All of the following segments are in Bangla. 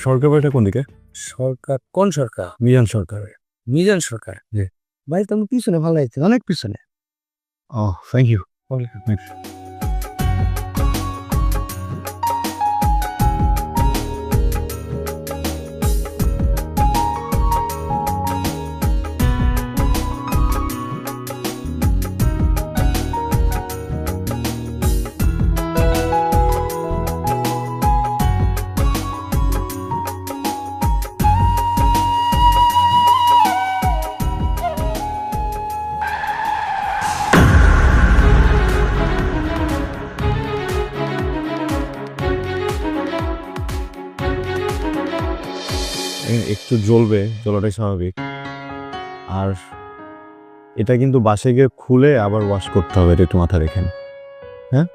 সরকার বাড়িটা কোন দিকে? সরকার কোন সরকার? মিজান সরকার। মিজান সরকার। জি। ভাই তো আমি পিছনে ভালো লাগছে, অনেক পিছনে। Thank you. একটু জ্বলবে, জ্বলাটাই স্বাভাবিক। আর এটা কিন্তু বাসে গিয়ে খুলে আবার ওয়াশ করতে হবে, এটা একটু মাথা রেখেন। হ্যাঁ,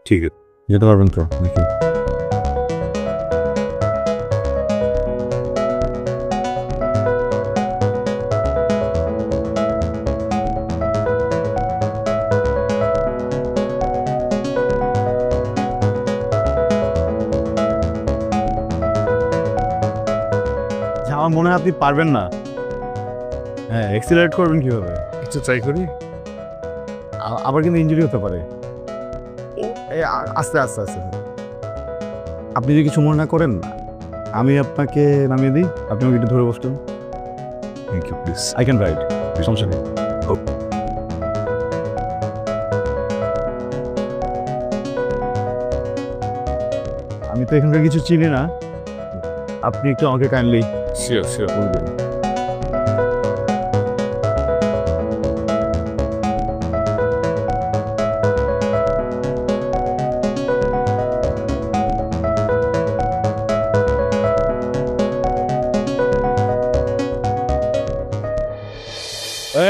ঠিক আছে। যেতে পারবেন তো নাকি? আমার মনে হয় আপনি পারবেন না। হ্যাঁ, এক্সিলারেট করবেন কিভাবে? একটু ট্রাই করি। আবার কিন্তু ইনজুরি হতে পারে। আস্তে আস্তে আস্তে। আপনি যদি কিছু মনে না করেন, আমি আপনাকে নামিয়ে দিই, আপনি আমাকে একটু ধরে বসতেন। Thank you, please. I can ride, সমস্যা নেই। আমি তো এখানকার কিছু চিনি না, আপনি একটু আমাকে কাইন্ডলি শিওর বলবেন।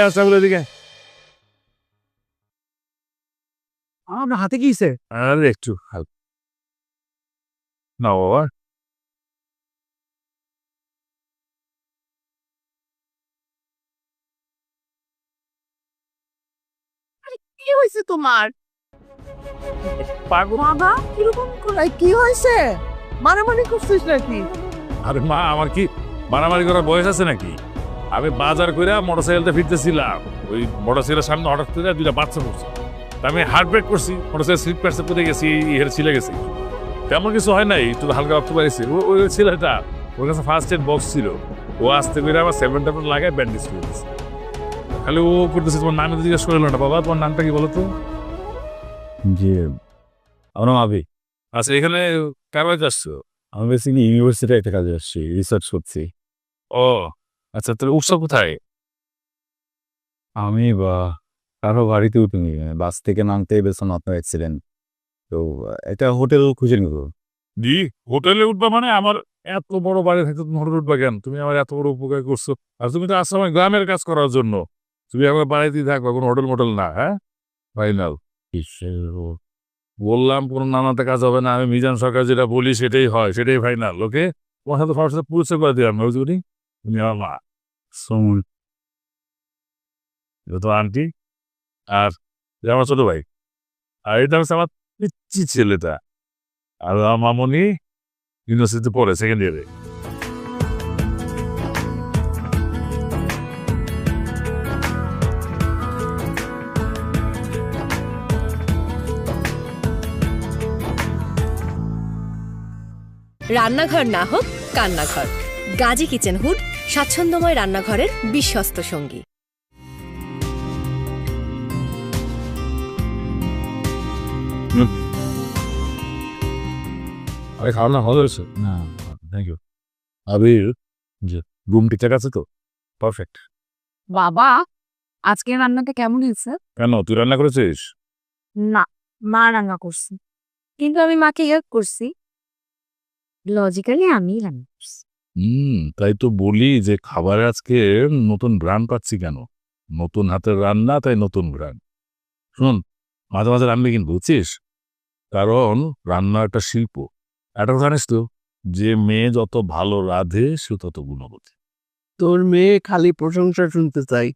আসসালামু আলাইকুম। আপনার হাতে কি হইছে? আরে একটু হালকা না বাবা। কি হয়েছে তোমার? পাগল। বাবা কিরকম করে কি হয়েছে? মারামারি করছিস নাকি? আরে মা, আমার কি মারামারি করার বয়স আছে নাকি? আমি বাজার করে মোটরসাইকেলটা ফিরতেছিলাম, ওই মোটরসাইকেলের সামনে হঠাৎ করে দুইটা বাচ্চা পড়ছে। তা আমি হার্ট ব্রেক করছি, মোটরসাইকেল স্লিপ কাটছে, পড়ে গেছি, হের ছিলে গেছি। তেমন কিছু হয় নাই, একটু হালকা রক্ত পাইছি। ওই ছেলেটা, ওর কাছে ফার্স্ট এড বক্স ছিল, ও আসতে করে আমার 7 লাগায় ব্যান্ডেজ করে দিচ্ছে। খালি ও করতেছে। তোমার নামে জিজ্ঞেস করলো না বাবা, তোমার নামটা কি বলো তো? জি, আমার নাম আবি। আচ্ছা, এখানে কার বাড়িতে আসছো? আমি বেসিক্যালি ইউনিভার্সিটি একটা কাজে আসছি, রিসার্চ করছি। ও আচ্ছা, তাহলে উৎসব কোথায়? আমি কারো বাড়িতে উঠিনি, বাস থেকে নামতেই পেছনে আপনার অ্যাক্সিডেন্ট। তো একটা হোটেল খুঁজে নিব। দি হোটেলে উঠবা মানে? আমার এত বড় বাড়ি থাকতে তুমি হোটেলে উঠবা কেন? তুমি আমার এত বড় উপকার করছো, আর তুমি তো আসছো আমার গ্রামের কাজ করার জন্য। তুমি আমার বাড়িতেই থাকবা, কোনো হোটেল মোটেল না। হ্যাঁ, ফাইনাল। বললাম কোনো নানাতে কাজ হবে না, আমি মিজান সরকার যেটা বলি সেটাই হয়, সেটাই ফাইনাল। ওকে, তোমার সাথে সবার সাথে পরিচয় করে দিলাম। বুঝলি, তুমি আমার মা, তো আন্টি, আর এটা আমার ছোট ভাই, আর এটা হচ্ছে আমার পিচ্চি ছেলেটা। আর আমার মামনি ইউনিভার্সিটিতে পড়ে, সেকেন্ড ইয়ারে। রান্নাঘর না হোক কান্নাঘর, গাজী কিচেন হুড স্বাচ্ছন্দ্যময় রান্নাঘরের বিশ্বস্ত সঙ্গী। আরে খাওয়া না ভালো হয়েছে? না, থ্যাংক ইউ। আবির, জি। রুম ঠিকঠাক আছে তো? পারফেক্ট। বাবা আজকে রান্নাটা কেমন হয়েছে? কেন, তুই রান্না করেছিস? না, মা রান্না করছে, কিন্তু আমি মাকে হেল্প করছি। লজিক্যালি আমি রান্না করছি। তাই তো বলি যে খাবারে আজকে নতুন ব্র্যান্ড পাচ্ছি কেন? নতুন হাতের রান্না, তাই নতুন ব্র্যান্ড। শুন, মাঝে মাঝে রান্না কিন্তু, বুঝছিস? কারণ রান্না একটা শিল্প। একটা কথা জানিস তো, যে মেয়ে যত ভালো রাঁধে সে তত গুণবতী। তোর মেয়ে খালি প্রশংসা শুনতে চাই।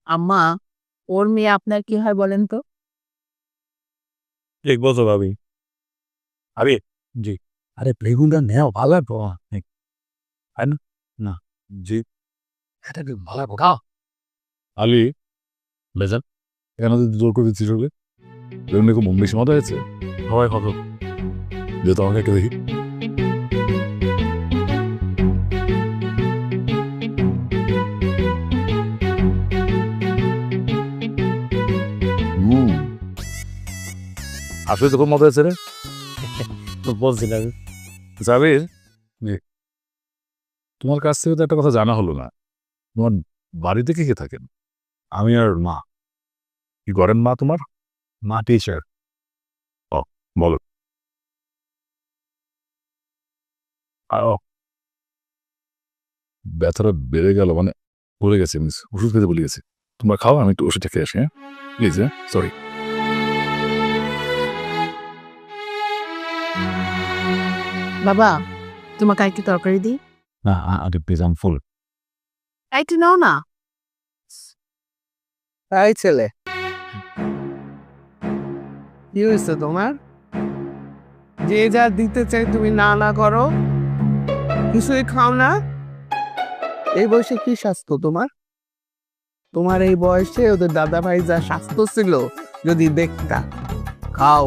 আম্মা, ওর মেয়ে আপনার কি হয় বলেন তো? ঠিক বলছো ভাবি। আবি, জি। আরে বেগুনটা নেও, ভালো লাগবো। জি এটা কি ভালো খাও আলি বেজান এখানে জোর করে দিচ্ছিস ওকে এমনি খুব বেশি মজা হয়েছে সবাই কত যেহেতু আমাকে একটা দেখি আসলে তো খুব মজা হয়েছে রে তো বলছিলাম জাবির তোমার কাছ থেকে তো একটা কথা জানা হলো না তোমার বাড়িতে কে কে থাকেন আমি আর মা কি করেন মা তোমার মা টিচার বলো ব্যথাটা বেড়ে গেল মানে বলে গেছে মিস ওষুধ খেতে বলে গেছে তোমরা খাও আমি একটু ওষুধটা খেয়ে আসি হ্যাঁ প্লিজ হ্যাঁ সরি বাবা তোমাকে একটু তরকারি দিই না আরে প্লিজ আম ফুল একটু নাও না তাই ছেলে কি হয়েছে তোমার যে যা দিতে চাই তুমি না না করো কিছুই খাও না এই বয়সে কি স্বাস্থ্য তোমার তোমার এই বয়সে ওদের দাদা ভাই যা স্বাস্থ্য ছিল যদি দেখতা খাও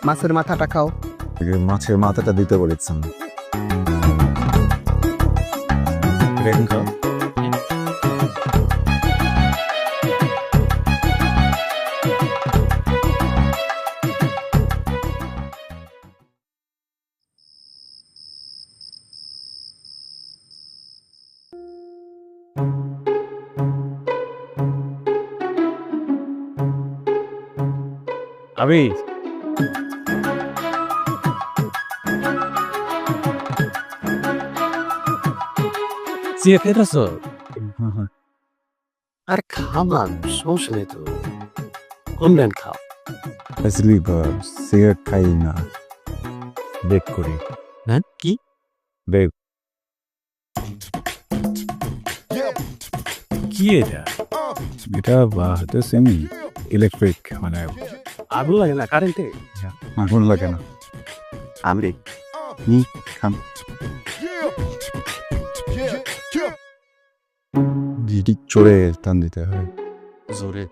মাছের মাথাটা খাও মাছের মাথাটা দিতে বলেছেন আমি চেয়ে ফেরেছ আর খাবার সমস্যা নেই তো কমলেন খাও অ্যাকচুয়ালি সিগারেট খাই না বেক করি হ্যাঁ কি বেক কি এটা এটা হয়তো সেম ইলেকট্রিক মানে আগুন লাগে না কারেন্টে আগুন লাগে না আমি খান জিটি চড়ে টান দিতে হয় জোরে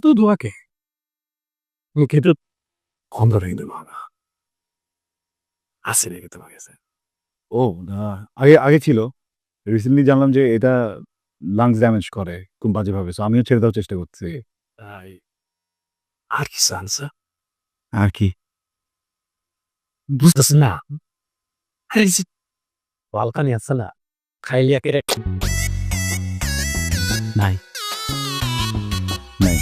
তো দোয়াকে মুখে তো বন্ধ রেখে দেবো না আসে রেখে তোমার কাছে ও না আগে ছিল রিসেন্টলি জানলাম যে এটা লাংস ড্যামেজ করে খুব বাজেভাবে সো আমিও ছেড়ে দেওয়ার চেষ্টা করছি তাই আর কি সানসা আর কি বুঝতেছ না বালকানি আছে না খাইলিয়া কেটে নাই নাই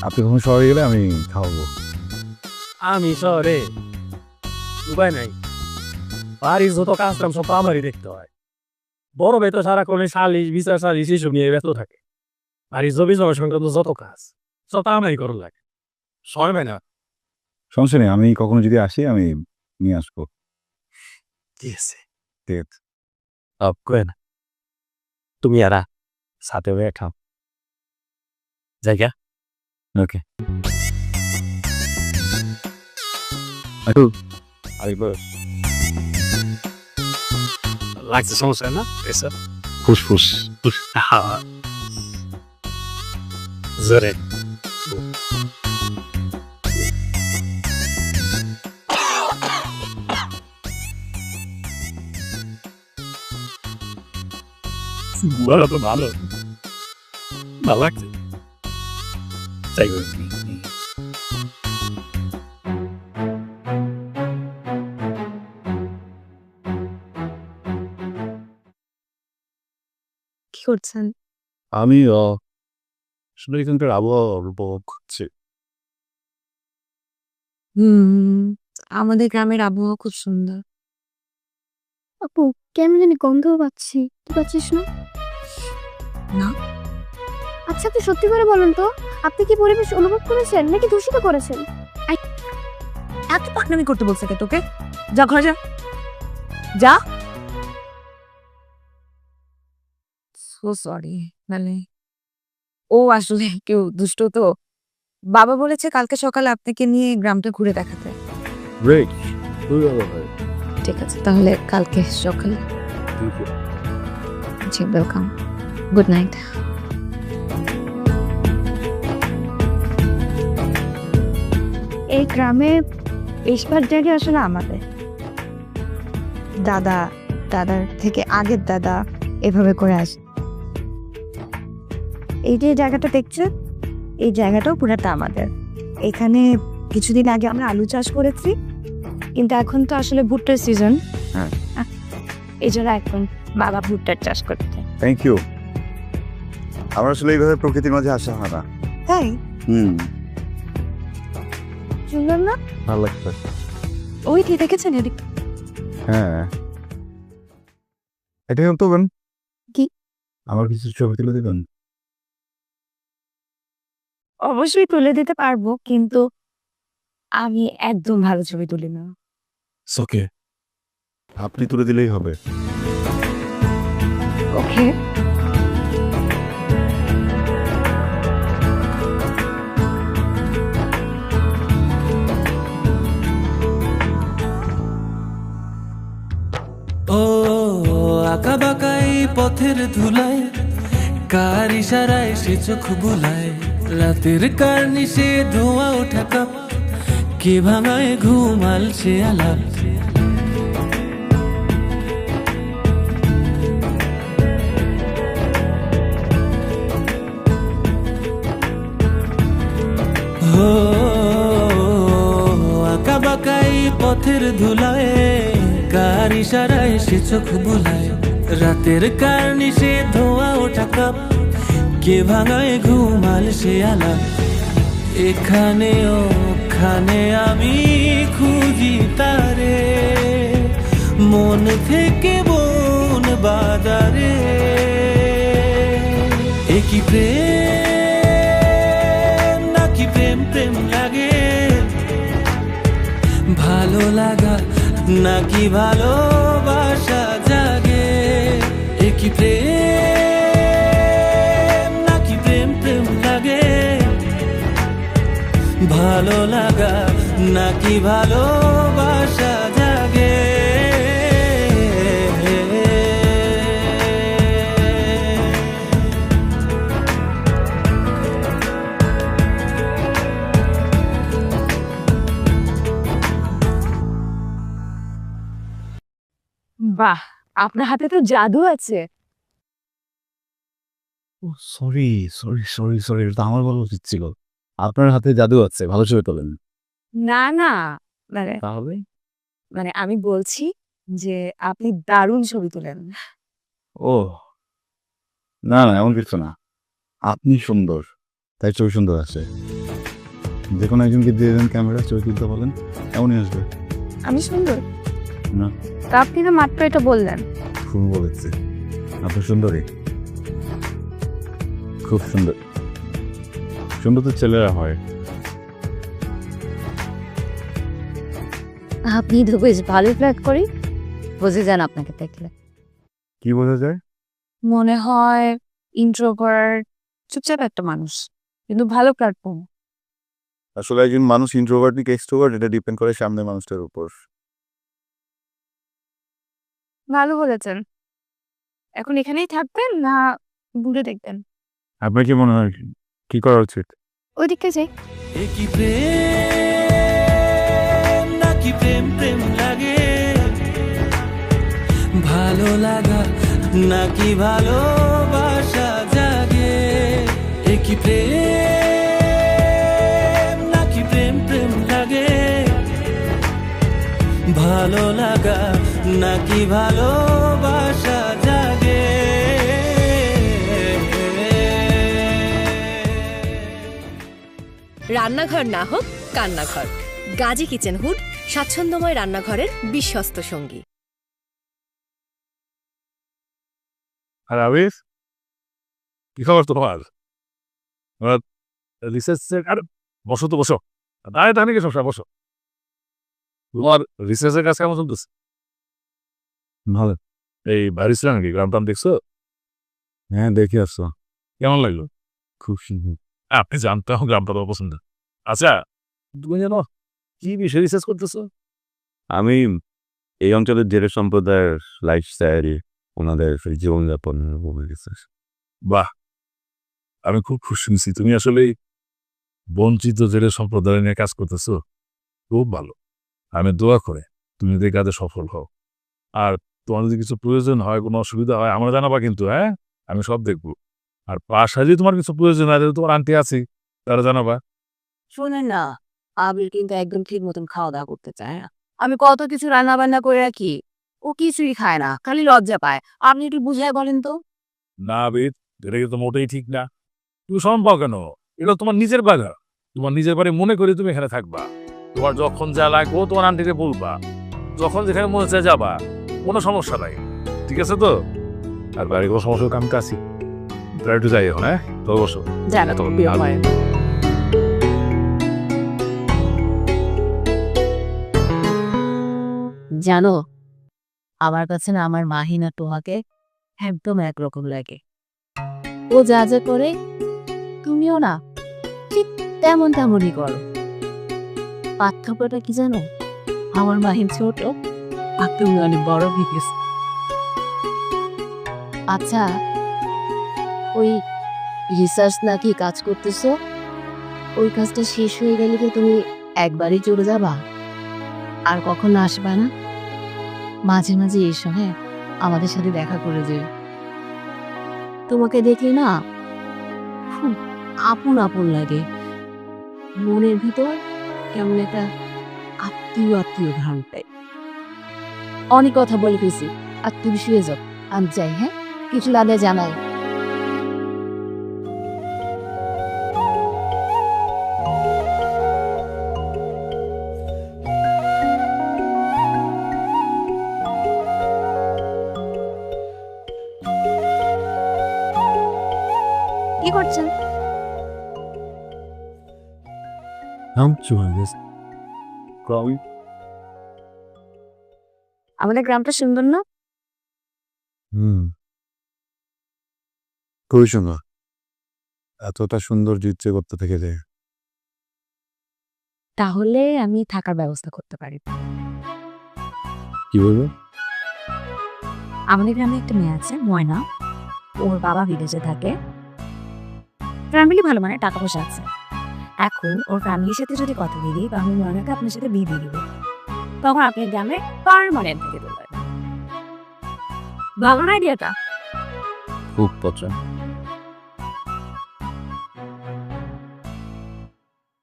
আপনি কখন শহরে গেলে আমি খাওয়াবো আমি শহরে উপায় নাই বাড়ির যত কাজ কাম সব আমারই দেখতে হয় বড় ভাই তো সারাক্ষণ সালিশ বিচার সালিশ এসব নিয়ে ব্যস্ত থাকে বাড়ির জমি জমা সংক্রান্ত যত কাজ সব আমারই করুন লাগে সময় পাই না সমস্যা নেই আমি কখনো যদি আসি আমি নিয়ে আসবো ঠিক আছে ঠিক আছে কয়ে না তুমি আরা সাথে হয়ে খাও জায়গা ওকে আরেকবার লাগছে সমস্যা না এসব ফুসফুস জোরে ভালো তো ভালো ভালো লাগছে তাই কি করছেন? আমি আসলে এখানকার আবহাওয়া উপভোগ করছি আমাদের গ্রামের আবহাওয়া খুব সুন্দর। আপু কেমন জানি গন্ধও পাচ্ছি, তুই পাচ্ছিস না? না। আচ্ছা আপনি সত্যি করে বলেন তো, আপনি কি পরিবেশ অনুভব করেছেন নাকি দূষিত করেছেন? এত পাকনামি করতে বলছে কে তোকে? যা ঘরে যা, যা। So sorry. মানে ও আসলে কেউ দুষ্ট তো। বাবা বলেছে কালকে সকালে আপনাকে নিয়ে গ্রামটা ঘুরে দেখাতে। গ্রেট। ঠিক আছে, তাহলে কালকে সকালে। জি, ওয়েলকাম। Good night. এই গ্রামে বেশিরভাগ জায়গা আসলে আমাদের দাদা, দাদার থেকে আগের দাদা এভাবে করে আসে। এই যে জায়গাটা দেখছেন, এই জায়গাটাও পুরাটা আমাদের। এখানে কিছুদিন আগে আমরা আলু চাষ করেছি, কিন্তু এখন তো আসলে ভুট্টার সিজন। হ্যাঁ। এই জন্য এখন বাবা ভুট্টার চাষ করছে। Thank you. আমার আসলে এইভাবে প্রকৃতির মাঝে আসা হয় না। তাই শুনলাম না, ভালো লাগছে। ওই কি দেখেছেন এদিক? হ্যাঁ, এটা তো বেন কি? আমার কিছু ছবি তুলে দিবেন? অবশ্যই তুলে দিতে পারবো, কিন্তু আমি একদম ভালো ছবি তুলি না। ওকে, আপনি তুলে দিলেই হবে। ওকে। ও আঁকা বাঁকা এই পথের ধুলায় কার ইশারায় সে চোখ বুলায়, রাতের কার্নিশে ধোঁয়া ওঠা কাপ কে ভাঙায় ঘুমাল সে আলাপ। ও আঁকা বাঁকা এই পথের ধুলায় কার ইশারায় সে চোখ বুলায়, রাতের কার্নিশে ধোঁয়া ওঠা কাপ কে ভাঙায় ঘুমাল সে আলাপ। এখানে ওখানে আমি খুঁজি তারে, মন থেকে বন বাজারে। একই প্রেম নাকি প্রেম প্রেম লাগে, ভালো লাগা নাকি ভালোবাসা জাগে। একই প্রেম নাকি প্রেম প্রেম লাগে, ভালো লাগা নাকি ভালোবাসা জাগে। বাহ, আপনার হাতে তো জাদু আছে। সরি সরি সরি সরি, এটা তো আমার বলা উচিত ছিল। আপনার হাতে জাদু আছে, ভালো ছবি তোলেন। না না, মানে তাহলে মানে আমি বলছি যে আপনি দারুণ ছবি তোলেন। ও না না, এমন কিছু না। আপনি সুন্দর, তাই ছবি সুন্দর আসে। যে কোনো একজনকে দিয়ে দেন ক্যামেরা, ছবি তুলতে বলেন, এমনই আসবে। আমি সুন্দর? না, তা আপনি তো মাত্র এটা বললেন। খুব বলেছে, আপনি সুন্দরী, খুব সুন্দর। সুন্দর তো ছেলেরা হয়। আপনি তো বেশ ভালো ফ্ল্যাট করি, বুঝে যান আপনাকে দেখলে। কি বোঝা যায়? মনে হয় ইন্ট্রোভার্ট, চুপচাপ একটা মানুষ, কিন্তু ভালো প্ল্যাটফর্ম। আসলে একজন মানুষ ইন্ট্রোভার্ট নাকি এক্সট্রোভার্ট এটা ডিপেন্ড করে সামনের মানুষটার উপর। ভালো বলেছেন। এখন এখানেই থাকবেন না ঘুরে দেখবেন? আপনার কি মনে হয় কি করা উচিত? ওই দিকটা যাই। একই প্রেম নাকি প্রেম প্রেম লাগে, ভালো লাগা নাকি ভালোবাসা জাগে। একই প্রেম নাকি প্রেম প্রেম লাগে, ভালো লাগা নাকি ভালোবাসা জাগে। রান্নাঘর না হোক কান্নাঘর, গাজী কিচেন হুড স্বাচ্ছন্দ্যময় রান্নাঘরের বিশ্বস্ত সঙ্গী। আর আবির, কি খবর তোমার? রিসার্চের আরে বসো তো বসো, দাঁড়িয়ে থাকি কি সবসময় বসো। তোমার রিসার্চের কাজ কেমন চলতেছে? ভালো। এই বাড়ি ছিল নাকি গ্রাম টাম দেখছো? হ্যাঁ দেখি আসছো, কেমন লাগলো? খুব সুন্দর। আপনি জানতে আমার গ্রামটা তো পছন্দ। আচ্ছা, তুমি জানো কি বিষয় রিসার্চ করতেছো? আমি এই অঞ্চলের জেলে সম্প্রদায়ের লাইফস্টাইল, ওনাদের জীবনযাপন রিসার্চ। বাহ, আমি খুব খুশি হয়েছি তুমি আসলে বঞ্চিত জেলে সম্প্রদায় নিয়ে কাজ করতেছো। খুব ভালো। আমি দোয়া করে তুমি এই কাজে সফল হও। আর তোমার যদি কিছু প্রয়োজন হয়, কোনো অসুবিধা হয়, আমরা জানাবা কিন্তু, হ্যাঁ? আমি সব দেখবো। আর বাসায় যদি তোমার কিছু প্রয়োজন হয়, যদি তোমার আন্টি আছি, তারা জানাবা। শোনেন না, আবির কিন্তু একদম ঠিক মতন খাওয়া দাওয়া করতে চায় না। আমি কত কিছু রান্না বান্না করে রাখি, ও কিছুই খায় না, খালি লজ্জা পায়। আপনি একটু বুঝায় বলেন তো। না বেদ, এটা কিন্তু মোটেই ঠিক না। তুমি শরম পাও কেন? এটা তোমার নিজের বাগা। তোমার নিজের বাড়ি মনে করে তুমি এখানে থাকবা। তোমার যখন যা লাগবে তোমার আন্টিকে বলবা। যখন যেখানে মনে চায় যাবা, কোনো সমস্যা নাই। ঠিক আছে তো? আর বাড়ি কোনো সমস্যা হোক, আমি তো আছি। তারা একটু যাই এখন, হ্যাঁ? তো বসো। জানা তো বিয়ে হয়। জানো, আমার কাছে না আমার মাহিনা টোহাকে একদম একরকম লাগে। ও যা যা করে তুমিও না ঠিক তেমনই করো। পার্থক্যটা কি জানো? আমার মাহিন ছোট আর তুমি অনেক বড় হয়ে গেছো। আচ্ছা, ওই রিসার্চ নাকি কাজ করতেছো, ওই কাজটা শেষ হয়ে গেলে কি তুমি একবারই চলে যাবা আর কখনো আসবা না? মাঝে মাঝে এসো, হ্যাঁ, আমাদের সাথে দেখা করে যে। তোমাকে দেখলে না খুব আপন আপন লাগে, মনের ভিতর কেমন একটা আত্মীয় আত্মীয় ভান পাই। অনেক কথা বলে ফেলছি, আর তুমি শুয়ে যাও, আমি যাই। হ্যাঁ, কিছু লাগলে জানাই। কি করছেন? আমাদের গ্রামটা সুন্দর না? খুবই সুন্দর। এতটা সুন্দর ইচ্ছে করতে থেকে যায়। তাহলে আমি থাকার ব্যবস্থা করতে পারি। কি বলবো? আমাদের গ্রামে একটা মেয়ে আছে, ময়না। ওর বাবা বিদেশে থাকে। ফ্যামিলি ভালো, মানে টাকা পয়সা আছে। এখন ওর ফ্যামিলির সাথে যদি কথা দিয়ে দিই, আমি ময়নাকে আপনার সাথে বিয়ে দিয়ে দিব। তখন আপনি গ্রামে পার্মানেন্ট থেকে দেবেন। ভালো না আইডিয়াটা? খুব পছন্দ।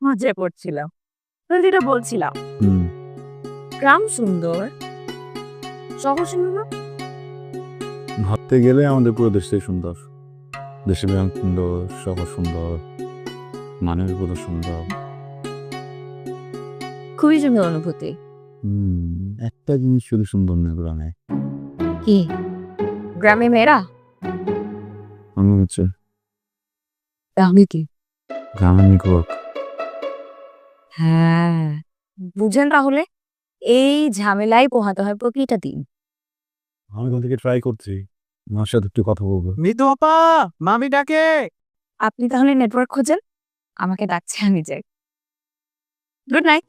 মজায় পড়ছিলাম, যেটা বলছিলাম। গ্রাম সুন্দর, শহর সুন্দর না? ভাবতে গেলে আমাদের পুরো দেশটাই সুন্দর। দেশের গ্রাম সুন্দর, শহর সুন্দর, মানুষ পুরো সুন্দর। খুবই সুন্দর অনুভূতি। একটা জিনিস শুধু সুন্দর না গ্রামে। কি? গ্রামে মেয়েরা? মনে হচ্ছে গ্রামে কি? গ্রামে নেটওয়ার্ক। হ্যাঁ, বুঝেন তাহলে এই ঝামেলাই পোহাতে হয় প্রতিটা দিন। আমি কোথা থেকে ট্রাই করছি, আমার সাথে একটু কথা বলবো। মিতু আপা, মামি ডাকে। আপনি তাহলে নেটওয়ার্ক খোঁজেন, আমাকে ডাকছে, আমি যাই। Good night.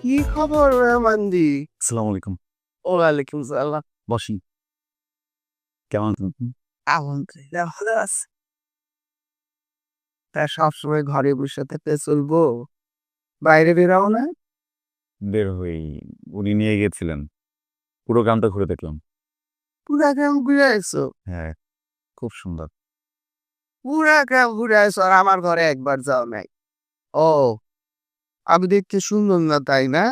কি খবর রহমানদি? আসসালামু আলাইকুম। ওয়ালাইকুম সালাম। বসি। কেমন আছেন? আলহামদুলিল্লাহ ভালো আছে। তা সবসময় ঘরে বসে থাকতে চলবো? বাইরে বেরাও না? বের হই, উনি নিয়ে গেছিলেন, পুরো গ্রামটা ঘুরে দেখলাম। পুরা গ্রাম ঘুরে আসছো? হ্যাঁ, খুব সুন্দর। পুরা গ্রাম ঘুরে আসছো আর আমার ঘরে একবার যাও নাই? ও, আমি দেখতে সুন্দর না তাই না?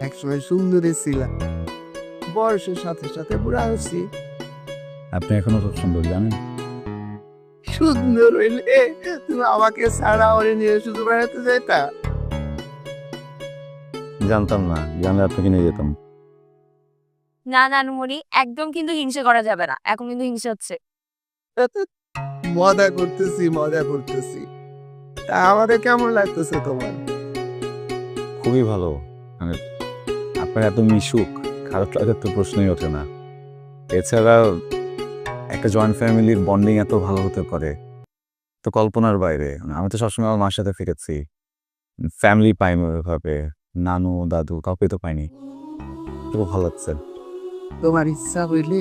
একসময় সুন্দরী ছিলাম, বয়সের সাথে সাথে বুড়া হচ্ছি। আপনি এখনো খুব সুন্দর, জানেন? সুন্দর হইলে তুমি আমাকে ছাড়া ওরে নিয়ে শুধু বেড়াতে যেতা? জানতাম না, জানলে আপনাকে নিয়ে যেতাম। না নানুমণি, একদম কিন্তু হিংসে করা যাবে না, এখন কিন্তু হিংসে হচ্ছে। মজা করতেছি। তা আমাদের কেমন লাগতেছে তোমার? খুবই ভালো। মানে আপনার এত মিশুক, খারাপ লাগার তো প্রশ্নই ওঠে না। এছাড়া একটা জয়েন্ট ফ্যামিলির বন্ডিং এত ভালো হতে পারে তো কল্পনার বাইরে। আমি তো সবসময় আমার মার সাথে ফিরেছি, ফ্যামিলি পাইনি ওইভাবে, নানু দাদু কাউকে তো পাইনি। খুব ভালো লাগছে। তোমার ইচ্ছা হইলে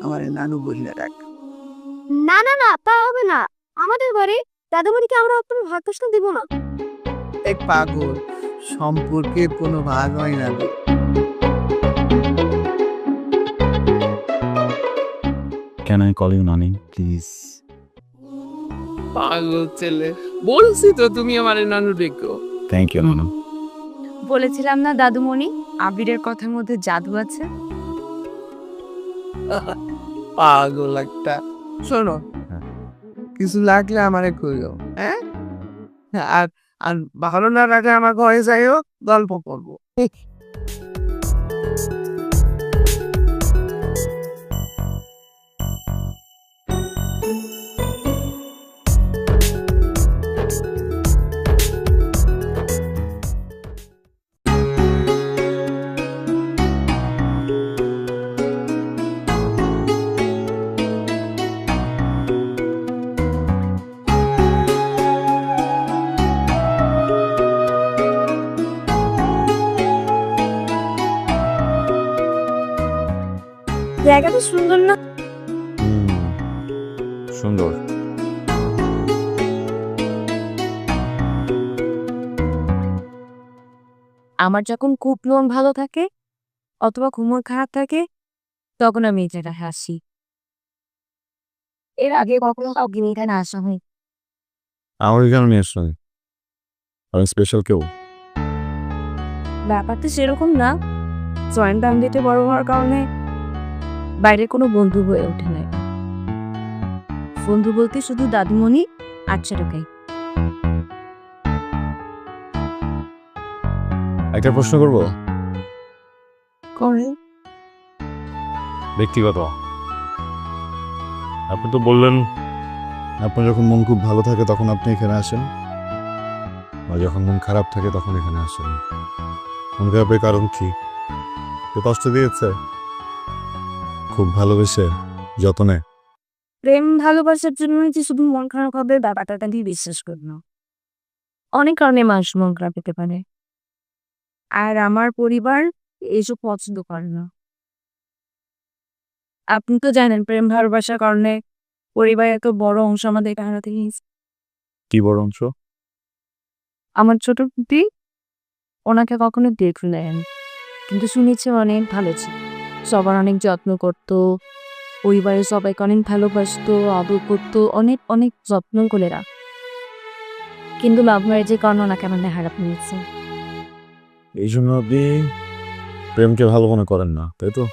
আমার নানু বললে ডাক। না না না, তা হবে না। আমাদের বাড়ি দাদামণিকে আমরা কোনো ভাগ প্রশ্ন দিব না। এক পাগল, সম্পর্কের কোনো ভাগ হয় না। ক্যান আই কল ইউ নানি প্লিজ? পাগল ছেলে, বলছি তো তুমি আমার নানু ডেকো। থ্যাংক ইউ নানু। বলেছিলাম না দাদুমণি, আবিরের কথার মধ্যে জাদু আছে। পাগল একটা। শোনো, কিছু লাগলে আমারে কইও, হ্যাঁ? আর আর ভালো না লাগে আমার ঘরে যাইও, গল্প করবো। জায়গাটা সুন্দর না? সুন্দর। আমার যখন খুব মন ভালো থাকে অথবা ঘুমোর খারাপ থাকে তখন আমি এই জায়গায় হাসি। এর আগে কখনো কাউকে নিয়ে এখানে আসা হয়? আমার এখানে নিয়ে আসলাম, আমি স্পেশাল কেউ। ব্যাপারটা সেরকম না। জয়েন্ট ফ্যামিলিতে বড় হওয়ার কারণে বাইরে কোনো বন্ধু হয়ে ওঠে নাই। বন্ধু বলতে শুধু দাদুমণি আর ছোটকাই। একটা প্রশ্ন করবো? করে ব্যক্তিগত। আপনি তো বললেন আপনার যখন মন খুব ভালো থাকে তখন আপনি এখানে আসেন, আর যখন মন খারাপ থাকে তখন এখানে আসেন। মন খারাপের কারণ কি? কেউ কষ্ট দিয়েছে? খুব ভালোবেসে যতনে? প্রেম ভালোবাসার জন্য যে শুধু মন খারাপ হবে ব্যাপারটা দিয়ে বিশ্বাস করি না। অনেক কারণে মানুষ মন খারাপ পেতে পারে, আর আমার পরিবার এইসব পছন্দ করে না। আপনি তো জানেন প্রেম ভালোবাসার কারণে পরিবারের এত বড় অংশ আমাদের হারাতে গিয়েছে। কি বড় অংশ? আমার ছোট পুতি, ওনাকে কখনো দেখে নেন, কিন্তু শুনেছি অনেক ভালো ছিল, সবার অনেক যত্ন করতো, পরিবারের সবাইকে অনেক ভালোবাসতো, আদর করতো, অনেক অনেক যত্ন করে রাখ। কিন্তু লাভ ম্যারেজের কারণে ওনাকে আমার হারাপ নিয়েছে। এই জন্য আপনি প্রেমকে ভালো মনে করেন না, তাই তো?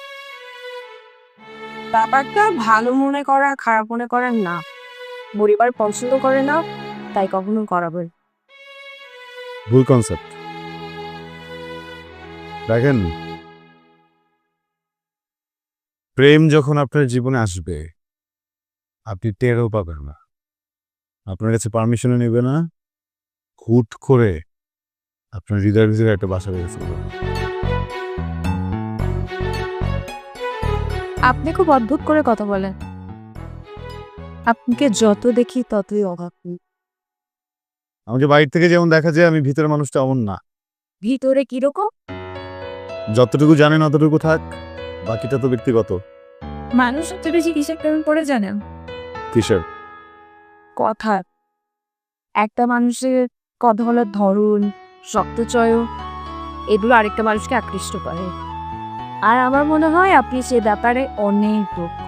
ব্যাপারটা ভালো মনে করা খারাপ মনে করার না, পরিবার পছন্দ করে না তাই কখনো করাবে। ভুল কনসেপ্ট। দেখেন, প্রেম যখন আপনার জীবনে আসবে আপনি টেরও পাবেন না, আপনার কাছে পারমিশনও নেবে না, হুট করে আপনার হৃদয়ের ভিতরে একটা বাসা বেঁধে ফেলবে। আপনি খুব অদ্ভুত করে কথা বলেন। আপনাকে যত দেখি ততই অভাব। আমাকে বাইরে থেকে যেমন দেখা যায় আমি ভিতরের মানুষটা এমন না। ভিতরে কিরকম? যতটুকু জানেন অতটুকু থাক, বাকিটা তো ব্যক্তিগত। মানুষ সবচেয়ে বেশি কিসের প্রেমে পড়ে জানেন? কিসের? কথা। একটা মানুষের কথা বলার ধরন, শব্দচয়, এগুলো আরেকটা মানুষকে আকৃষ্ট করে। আর আমার মনে হয় আপনি সে ব্যাপারে অনেক দক্ষ।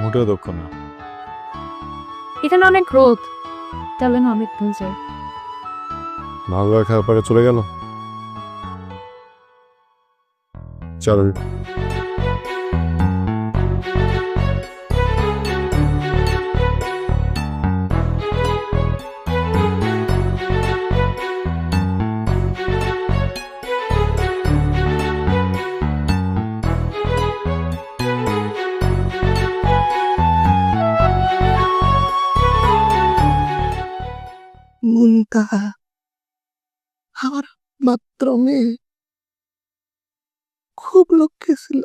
মোটেও দক্ষ না। এখানে অনেক রোদ, তাহলে না অনেক ভুল যায়। ভালো আর খারাপ আগে চলে গেল। চলো। মুনতা আমার মাত্র মেয়ে, খুব লক্ষ্যে ছিল,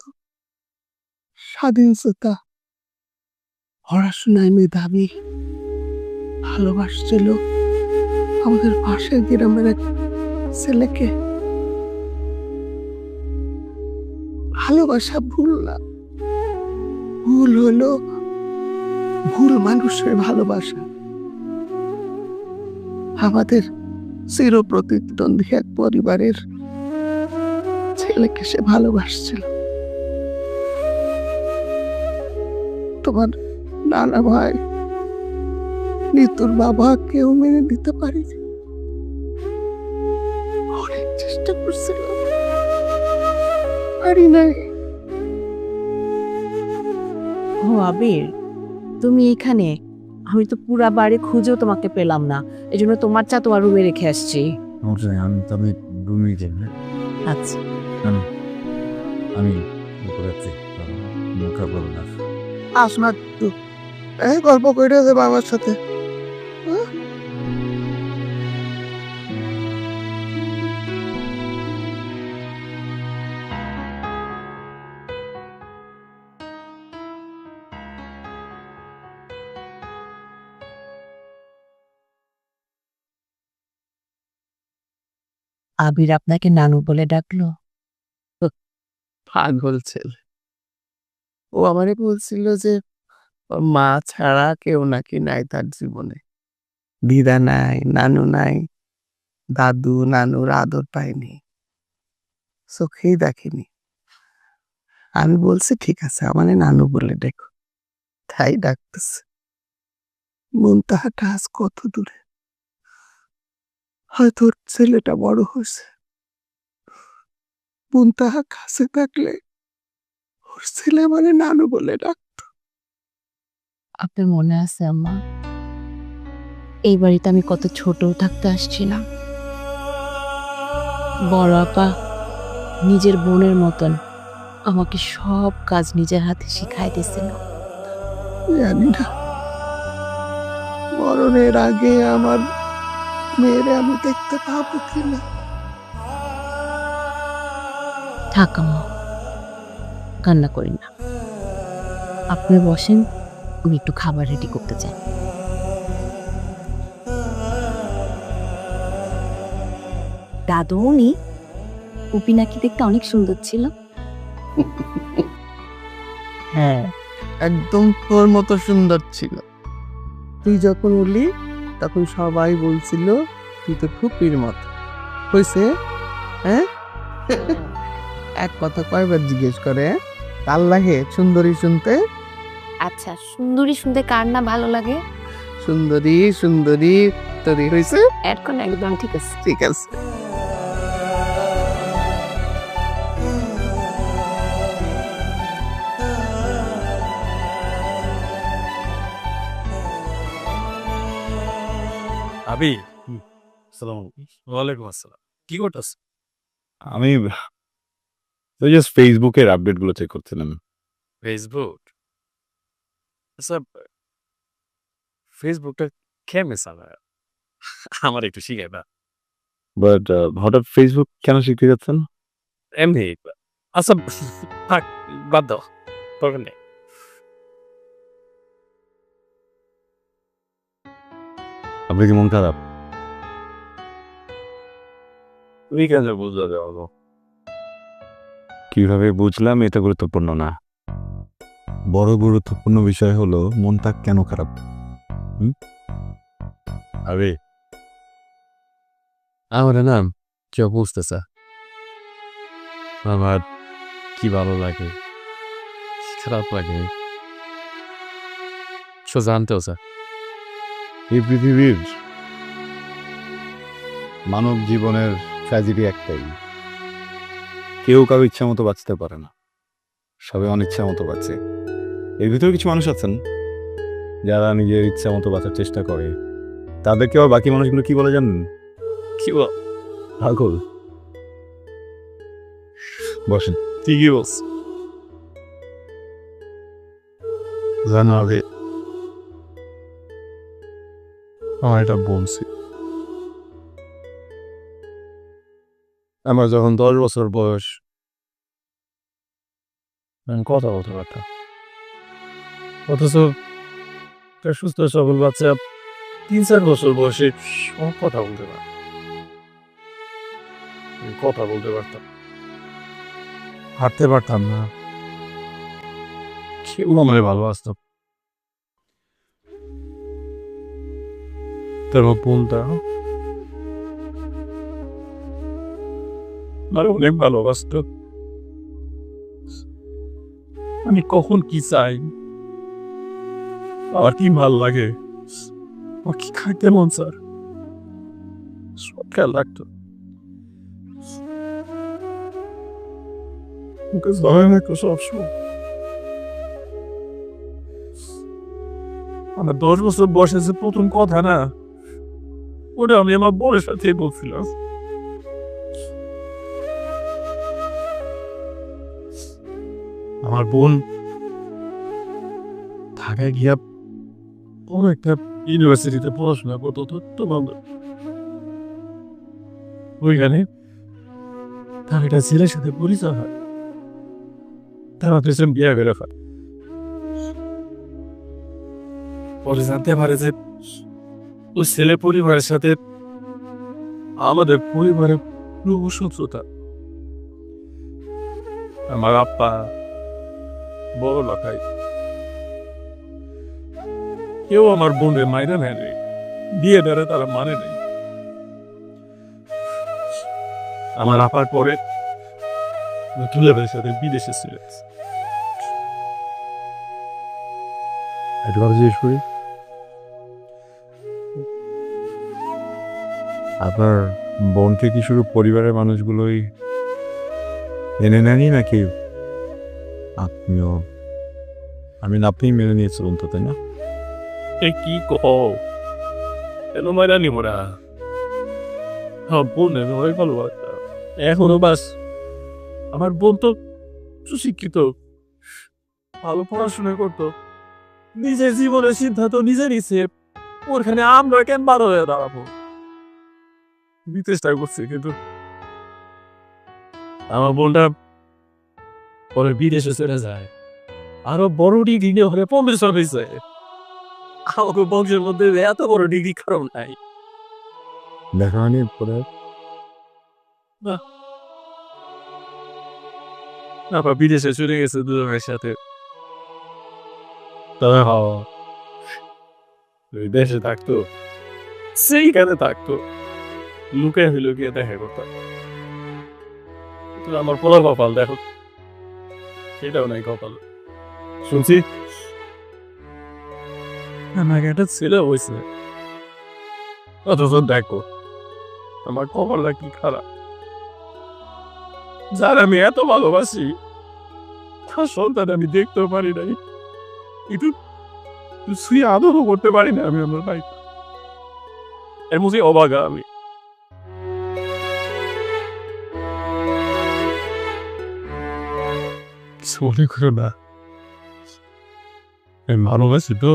স্বাধীনতা, পড়াশোনায় মেধাবী, ভালোবাসছিল আমাদের পাশের গ্রামের এক ছেলেকে। ভালোবাসা ভুল না, ভুল হলো ভুল মানুষের ভালোবাসা। আমাদের চির প্রতিদ্বন্দ্বী এক পরিবারের ছেলেকে সে ভালোবাসছিল। তোমার নানা ভাই, নিতুর বাবা কেউ মেনে নিতে পারেনি। অনেক চেষ্টা করছিল, পারি নাই। ও আবির, তুমি এখানে? আমি তো পুরা বাড়ি খুঁজেও তোমাকে পেলাম না, এই জন্য তোমার চা তোমার রুমে রেখে আসছি। আমি রুমে যাই না, আচ্ছা, আমি উপরে যাচ্ছি, মুখা বলো না। আস না তো, এই গল্প করে দেবো আমার সাথে। আবির আপনাকে নানু বলে ডাকলো? পাগল ছেলে, ও আমারে বলছিল যে ওর মা ছাড়া কেউ নাকি নাই তার জীবনে, দিদা নাই, নানু নাই, দাদু নানুর আদর পায়নি, চোখেই দেখেনি। আমি বলছি ঠিক আছে, আমার নানু বলে দেখো, তাই ডাকতেছে। মুনতাহাটা আজ কত দূরে, হয়তো ওর ছেলেটা বড় হয়েছে। মুনতাহা কাছে থাকলে ওর ছেলে মানে নানু বলে ডাক। আপনার মনে আছে আম্মা, এই বাড়িতে আমি কত ছোট থাকতে আসছিলাম। বড় আপা নিজের বোনের মতন আমাকে সব কাজ নিজের হাতে শিখাই দিয়েছিল। জানি না মরণের আগে আমার মেয়েরে আমি দেখতে পাবো কিনা। থাক আম্মা, কান্না করি না, আপনি বসেন, আমি একটু খাবার রেডি করতে চাই। দাদু উনি উপি নাকি দেখতে অনেক সুন্দর ছিল। হ্যাঁ, একদম তোর মতো সুন্দর ছিল। তুই যখন উঠলি তখন সবাই বলছিল তুই তো ফুপির মতো হয়েছে। হ্যাঁ, এক কথা কয়বার জিজ্ঞেস করে কার লাগে সুন্দরী শুনতে? আচ্ছা, সুন্দরী শুনতে কার না ভালো লাগে? সুন্দরী সুন্দরী তরি হয়েছে। এখন একদম ঠিক আছে। ঠিক আছে। আবি, ওয়ালাইকুম আসসালাম। কি করতেছ? আমি ওই জাস্ট ফেসবুকের আপডেটগুলো চেক করছিলাম। ফেসবুক? আচ্ছা, ফেসবুকটা কেমনে চালায়? আমার একটু শিখাইবা। বাট হঠাৎ ফেসবুক কেন শিখতে যাচ্ছেন? এমনি। আচ্ছা থাক, বাদ দাও, দরকার নেই। আপনি কি মন খারাপ? তুমি কেন বুঝতে যাবো? কিভাবে বুঝলাম এটা গুরুত্বপূর্ণ না, বড় গুরুত্বপূর্ণ বিষয় হলো মনটা কেন খারাপ। আরে আমার নাম কেউ বুঝতেছে, আমার কি ভালো লাগে, কি খারাপ লাগে, সো জানতেও স্যার। এই পৃথিবীর মানব জীবনের ট্র্যাজেডি একটাই, কেউ কারো ইচ্ছা মতো বাঁচতে পারে না, সবাই অনিচ্ছা মতো বাঁচে। এর ভিতরে কিছু মানুষ আছেন যারা নিজের ইচ্ছা মতো বাঁচার চেষ্টা করে, তাদেরকে আবার বাকি মানুষগুলো কি বলে জানেন? কি বল? পাগল। বসেন। ঠিকই বলছ। জানো আমি আমার এটা বলছি, আমার যখন 10 বছর বয়স আমি কথা বলতে পারতাম, অথচ একটা সুস্থ সবল বাচ্চা 3-4 বছর বয়সে সব কথা বলতে পারে। আমি কথা বলতে পারতাম, হাঁটতে পারতাম না, কেউ আমার ভালোবাসত। তার বোনটা আমার অনেক ভালোবাসত। আমি কখন কি চাই, আমার কি ভাল লাগে, আমার কি খাইতে মন স্যার, সব খেয়াল রাখতো। ওকে জয় রাখতো সবসময়। আমার 10 বছর বয়সে যে প্রথম কথা না, ওটা আমি আমার বোনের সাথে বলছিলাম। আমার বোন ঢাকায় গিয়া বড় একটা ইউনিভার্সিটিতে পড়াশোনা করতো, তো বাবা ওইখানে তার একটা ছেলের সাথে পরিচয় হয়, তারা পেছন বিয়ে করে ফেলে। পরে জানতে পারে যে ওই ছেলে পরিবারের সাথে আমাদের পরিবারের পুরো শত্রুতা। আমার আব্বা বড় লাখাই, কেউ আমার বোনের মাইরা নেয় নেই, বিয়ে দেয় তারা মানে নেই। আমার আপার পরে দুলাভাইয়ের সাথে বিদেশে ছিল। একবার জিজ্ঞেস করি, আপনার বোনকে কি শুধু পরিবারের মানুষগুলোই মেনে নেয়নি নাকি আপনিও? আপনি মেনে নিয়েছিলেন তো, তাই না? কি কো এলো মাইরা নিব না। বোন আমি অনেক ভালোবাসতাম, এখনো বাস। আমার বোন তো সুশিক্ষিত, ভালো পড়াশোনা করতো, নিজের জীবনের সিদ্ধান্ত নিজে নিছে। ওখানে আমরা কেন বারো হয়ে দাঁড়াবো? চেষ্টা করছি, কিন্তু আমার বোনটা পরে বিদেশে চলে যায়, আরো বড় ডিগ্রি নিয়ে হলে প্রফেসর হয়েছে। আমাকে বংশের মধ্যে এত বড় ডিগ্রি কারণ নাই। দেখা হয়নি পরে? তারপর বিদেশে চলে গেছে দুজনের সাথে। তবে ওই দেশে থাকতো, সেইখানে থাকতো, লুকিয়ে লুকিয়ে দেখা করতাম। আমার পোলার কপাল দেখো, সেটাও নাই কপাল। শুনছি আমাকে একটা ছেলে হয়েছে, অথচ দেখো আমার কপালটা কি খারাপ। যার আমি এত ভালোবাসি তার সন্তান আমি দেখতেও পারি নাই, একটু শুয়ে আদরও করতে পারি না আমি আমার ভাই। এর মধ্যে অবাগা আমি। কিছু মনে করো না, আমি ভালোবাসি তো।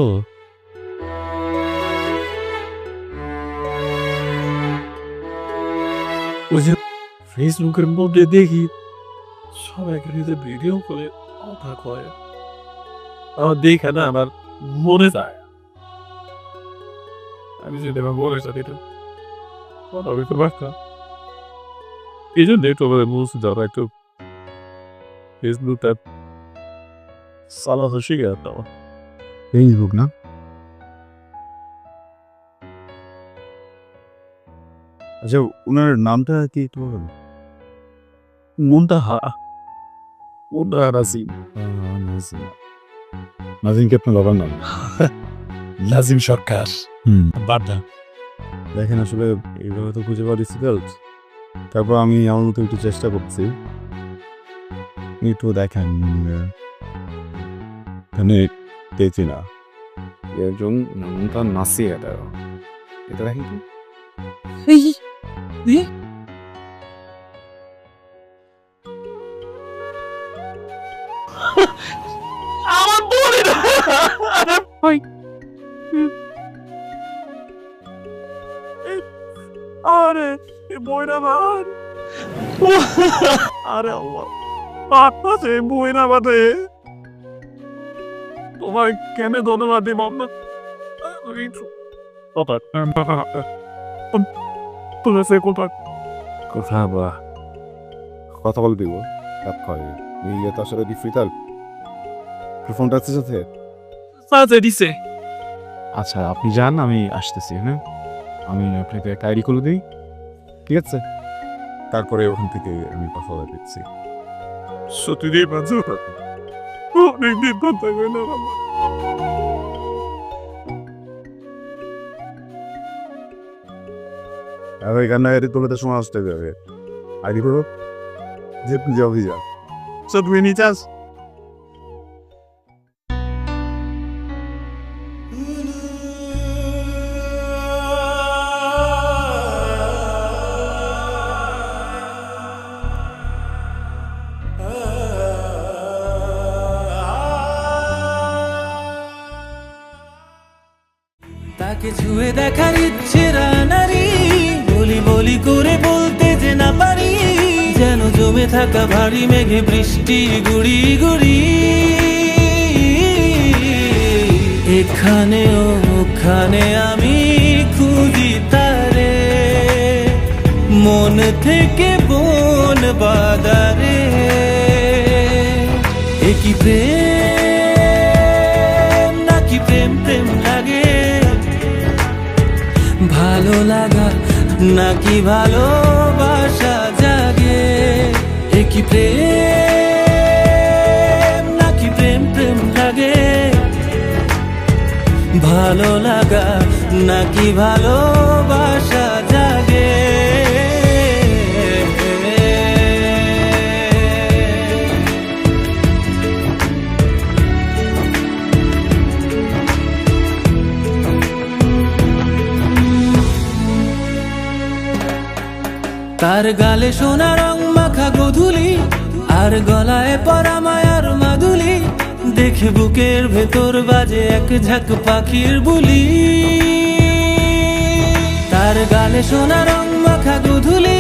ওই যে ফেসবুকের মধ্যে দেখি সবাই ভিডিও করে কথা কয়, আমার দেখে না আমার মনে যায় আমি যদি আমার বোনের সাথে একটু কথা বলতে পারতাম। এই জন্য একটু আমাদের বলছি যারা একটু ফেসবুকটা চালাতে শিখে যেতাম। ফেসবুক না? আচ্ছা, ওনার নামটা কি একটু বলবেন? মুনতাহা নাজিম। নাজিম কি আপনার বাবার নাম? নাজিম সরকার। বারদা দেখেন, আসলে এইভাবে তো খুঁজে পাওয়া ডিফিকাল্ট। তারপর আমি আমার মতো একটু চেষ্টা করছি, একটু দেখেন এখানে পেয়েছি না। একজন নামটা নাসি, এটা দেখেন কি? আমার বোনের আরে বইটা আমার আরে আল্লাহ, আপনার বই না বাদে তোমার কেন ধন্যবাদ দিব আপনার কথা বা কথা বলে দিব রাত হয় ইয়ে তো আসলে ডিফিকাল্ট ফোনটা আছে সাথে সাথে দিছে। আচ্ছা আপনি যান, আমি আসতেছি। হ্যাঁ, আমি আপনাকে একটা আইডি খুলে দিই, ঠিক আছে? তারপরে ওখান থেকে আমি কথা বলে দিচ্ছি। সত্যি দিয়ে পাচ্ছ অনেকদিন কথা কই না আমার। আর এখানে আইডি তুলে তো সময় আসতে যাবে। আইডি করো যে যাবি যা। So do we need us? তাকে ছুঁয়ে দেখার ইচ্ছে রানারি, বলি বলি করে বলতে যে না পারি, যেন জমে থাকা ভারী মেঘে বৃষ্টি গুড়ি গুড়ি। এখানে ওখানে আমি খুঁজি তারে, মন থেকে বন বাদারে। একই প্রেম নাকি প্রেম প্রেম লাগে, ভালো লাগা নাকি ভালোবাসা জাগে। একই প্রেম নাকি প্রেম প্রেম লাগে, ভালো লাগা নাকি ভালোবাসা জাগে। তার গালে সোনা রং মাখা গোধূলি, আর গলায় পরা মায়ার মাদুলি, দেখে বুকের ভেতর বাজে এক ঝাঁক পাখির বুলি। তার গালে সোনা রং মাখা গোধূলি,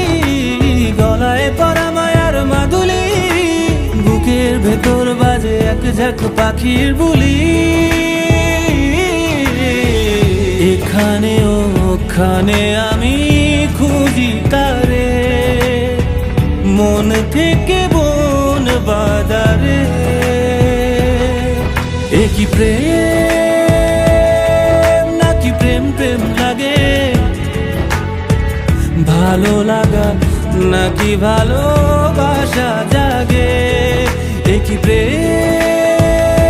গলায় পরা মায়ার মাদুলি, বুকের ভেতর বাজে এক ঝাঁক পাখির বুলি। এখানে ওখানে আমি খুঁজি তারে, মন থেকে বন বাদারে। একই প্রেম নাকি প্রেম প্রেম লাগে, ভালো লাগা নাকি ভালোবাসা জাগে। একই প্রেম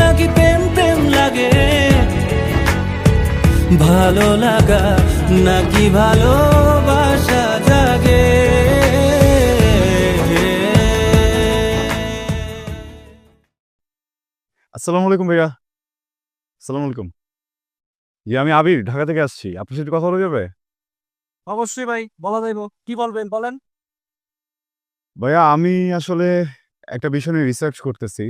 নাকি প্রেম প্রেম লাগে, ভালো লাগা নাকি ভালোবাসা জাগে। আসসালামু আলাইকুম ভাইয়া। আসসালামু আলাইকুম। আমি আবির, ঢাকা থেকে আসছি। আপনার সাথে কথা বলা যাবে? অবশ্যই ভাই, বলা যাইব। কি বলবেন বলেন। ভাইয়া আমি আসলে একটা বিষয় নিয়ে রিসার্চ করতেছি।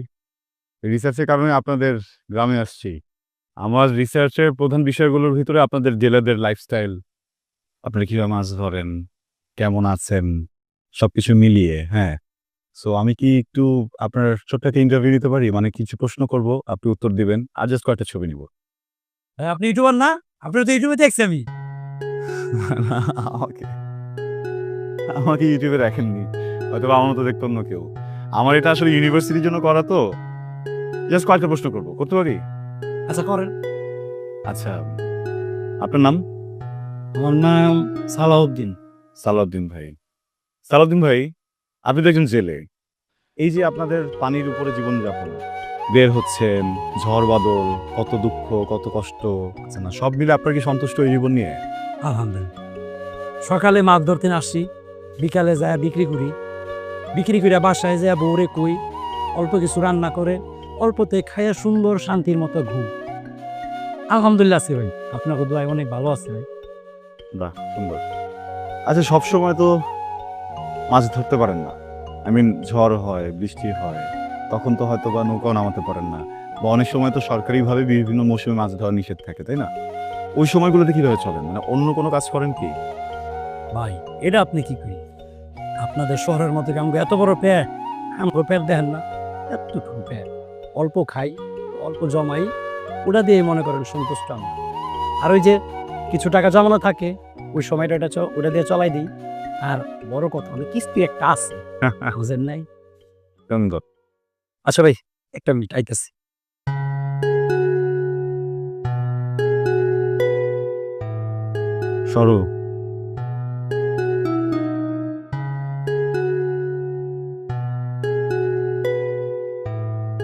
রিসার্চের কারণে আপনাদের গ্রামে আসছি। আমার রিসার্চের প্রধান বিষয়গুলোর ভিতরে আপনাদের জেলেদের লাইফস্টাইল, আপনারা কীভাবে মাছ ধরেন, কেমন আছেন, সব কিছু মিলিয়ে। হ্যাঁ, সো আমি কি একটু আপনার ছোট্ট একটা ইন্টারভিউ নিতে পারি? মানে কিছু প্রশ্ন করব, আপনি উত্তর দিবেন, আর জাস্ট কয়েকটা ছবি নিব। আপনি ইউটিউবার না? আপনার তো ইউটিউবে দেখছি আমি। আমাকে আমাকে ইউটিউবে দেখেননি, হয়তো আমার মতো দেখতো অন্য কেউ। আমার এটা আসলে ইউনিভার্সিটির জন্য করা, তো জাস্ট কয়েকটা প্রশ্ন করবো, করতে পারি? আচ্ছা করেন। আচ্ছা, আপনার নাম? আমার নাম সালাউদ্দিন। সালাউদ্দিন ভাই। সালাউদ্দিন ভাই, আপনি তো একজন জেলে। এই যে আপনাদের পানির উপরে জীবনযাপন, বের হচ্ছেন, ঝড় বাদল, কত দুঃখ, কত কষ্ট আছে না, সব মিলে আপনার কি সন্তুষ্ট এই জীবন নিয়ে? আলহামদুলিল্লাহ। সকালে মাছ ধরতে আসছি, বিকালে যায় বিক্রি করি, বিক্রি করে বাসায় যায় বউরে কই, অল্প কিছু রান্না করে, অল্পতে খাইয়া সুন্দর শান্তির মতো ঘুম। আলহামদুলিল্লাহ আছে ভাই, আপনাকে দোয়ায় অনেক ভালো আছে ভাই। বাহ, সুন্দর। আচ্ছা, সব সময় তো মাছ ধরতে পারেন না। ঝড় হয়, বৃষ্টি হয়, তখন তো হয়তো বা নৌকাও নামাতে পারেন না, বা অনেক সময় তো সরকারিভাবে বিভিন্ন মৌসুমে মাছ ধরা নিষেধ থাকে, তাই না? ওই সময়গুলোতে কিভাবে চলেন? মানে অন্য কোনো কাজ করেন কি? ভাই এটা আপনি কি করি, আপনাদের শহরের মধ্যে আমাকে এত বড় পেট, আমাকে পেট দেখেন না, এতটুকু পেট, অল্প খাই, অল্প জমাই, ওটা দিয়ে মনে করেন সন্তুষ্ট আমরা। আর ওই যে কিছু টাকা জমানো থাকে, ওই সময়টা ওটা দিয়ে চলাই দিই। আর বড় কথা হলো কিস্তি একটা আছে, বুঝেন নাই? সুন্দর। আচ্ছা ভাই, একটা মিনিট আইতেছি। সরু,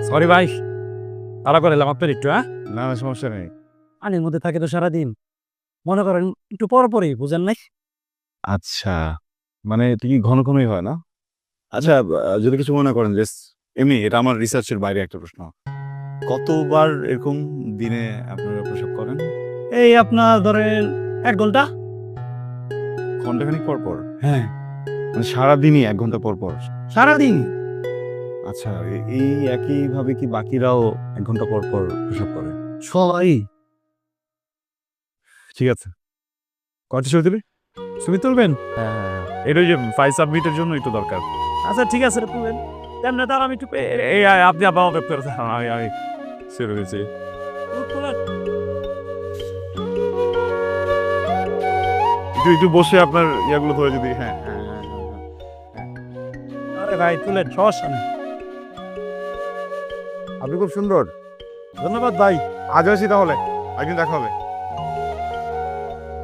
সরি ভাই, তারা করে এলাম আপনার একটু। হ্যাঁ, না না সমস্যা নেই। পানির মধ্যে থাকে তো সারাদিন, মনে করেন একটু পরপরই, বুঝেন নাই? আচ্ছা, মানে তুই ঘন ঘনই হয় না? আচ্ছা, যদি কিছু মনে করেন, যে এমনি এটা আমার রিসার্চের বাইরে একটা প্রশ্ন, কতবার এরকম দিনে আপনারা প্রসব করেন? এই আপনার ধরেন 1 ঘন্টা। ঘন্টাখানিক পর পর? হ্যাঁ, মানে সারাদিনই 1 ঘন্টা পর পর? সারাদিন। আচ্ছা, এই একইভাবে কি বাকিরাও 1 ঘন্টা পর পর প্রসব করে? সবাই। ঠিক আছে, কয়টা ছবি তুলি? ছবি তুলবেন? এটা ওই যে ফাইল সাবমিটের জন্য একটু দরকার। আচ্ছা ঠিক আছে, তুলেন। তেমনি তার আমি একটু এই আপনি আবার ওয়েব করে দেন, আমি ছেড়ে দিয়েছি। একটু বসে আপনার ইয়াগুলো ধরে যদি। হ্যাঁ, আরে ভাই তুলেন, সমস্যা নেই। আপনি খুব সুন্দর। ধন্যবাদ ভাই। আজ আসি তাহলে, একদিন দেখা হবে।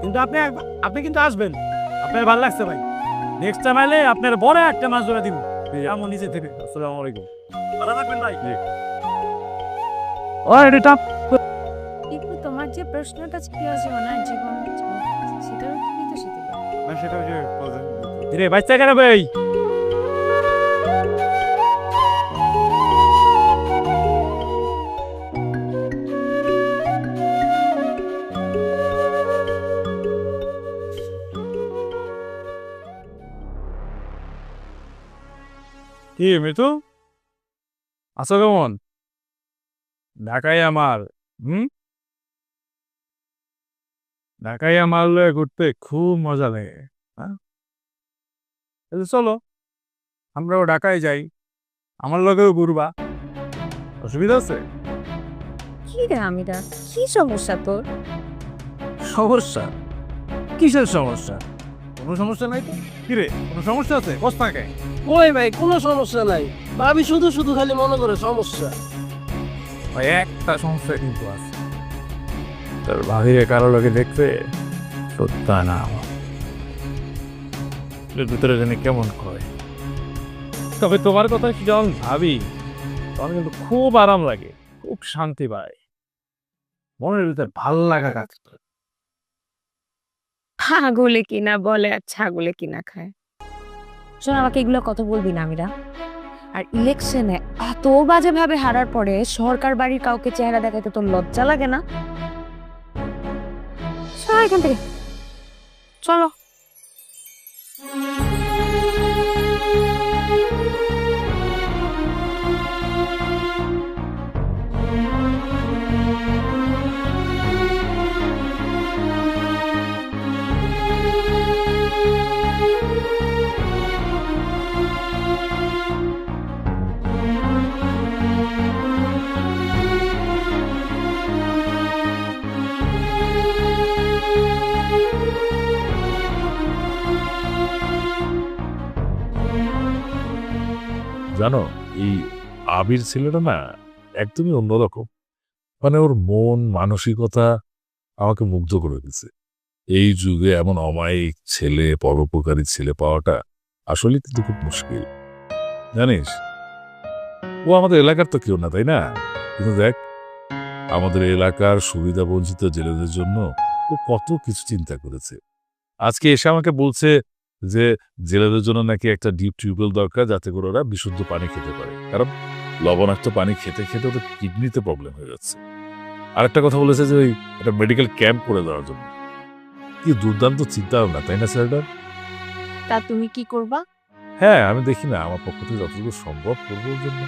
কিন্তু আপনি কিন্তু আসবেন, আপনার ভালো লাগছে ভাই। নেক্সট টাইম আইলে আপনার বড় একটা মাছ ধরে দিব, আমার নিজে থেকে। আসসালামু আলাইকুম। ভালো থাকবেন ভাই। কিন্তু তোমার যে প্রশ্নটা ছিল যে ওনার জীবন সেটার উত্তরই তো সেটা। না সেটা ওই যে রে বাচ্চা কেন ভাই? কি মিতু, আছো কেমন? ঢাকায় আমার ঢাকায় আমার লয়ে ঘুরতে খুব মজা লাগে। হ্যাঁ, চলো আমরাও ঢাকায় যাই, আমার লগেও ঘুরবা, অসুবিধা আছে? কি রে আমিরা, কি সমস্যা তোর? সমস্যা? কিসের সমস্যা? কোনো সমস্যা নাই তো। কিরে, কোনো সমস্যা আছে? বস থাকে। ওই ভাই কোনো সমস্যা নাই, ভাবি শুধু শুধু খালি মনে করে সমস্যা। ভাই একটা সমস্যা কিন্তু আছে, তোর ভাবিরে কারো লোকে দেখতে সত্যা না আমার ভিতরে জানি কেমন করে। তবে তোমার কথা কি যখন ভাবি তখন কিন্তু খুব আরাম লাগে, খুব শান্তি পায়, মনের ভিতরে ভাল লাগা কাজ করে। ছাগলে কিনা বলে আর ছাগলে কিনা খায়। শোন, আমাকে এগুলো কথা বলবি না আমিরা। আর ইলেকশনে এত বাজে ভাবে হারার পরে সরকার বাড়ির কাউকে চেহারা দেখাতে তোর লজ্জা লাগে না? চল এখান থেকে, চলো। জানো, এই আবির ছেলেটা না একদমই অন্যরকম, মানে ওর মন মানসিকতা আমাকে মুগ্ধ করে দিচ্ছে। এই যুগে এমন অমায়িক ছেলে, পরোপকারী ছেলে পাওয়াটা আসলে কিন্তু খুব মুশকিল, জানিস। ও আমাদের এলাকার তো কেউ না, তাই না? কিন্তু দেখ, আমাদের এলাকার সুবিধা বঞ্চিত জেলেদের জন্য ও কত কিছু চিন্তা করেছে। আজকে এসে আমাকে বলছে যে জেলেদের জন্য নাকি একটা ডিপ টিউবওয়েল দরকার, যাতে করে ওরা বিশুদ্ধ পানি খেতে পারে, কারণ লবণাক্ত পানি খেতে খেতে ওদের কিডনিতে প্রবলেম হয়ে যাচ্ছে। আরেকটা কথা বলেছে যে ওই একটা মেডিকেল ক্যাম্প করে দেওয়ার জন্য। কি দুর্দান্ত চিন্তা ভাবনা, তাই না স্যারটার? তা তুমি কি করবা? হ্যাঁ, আমি দেখি না আমার পক্ষ থেকে যতটুকু সম্ভব করবো ওর জন্য।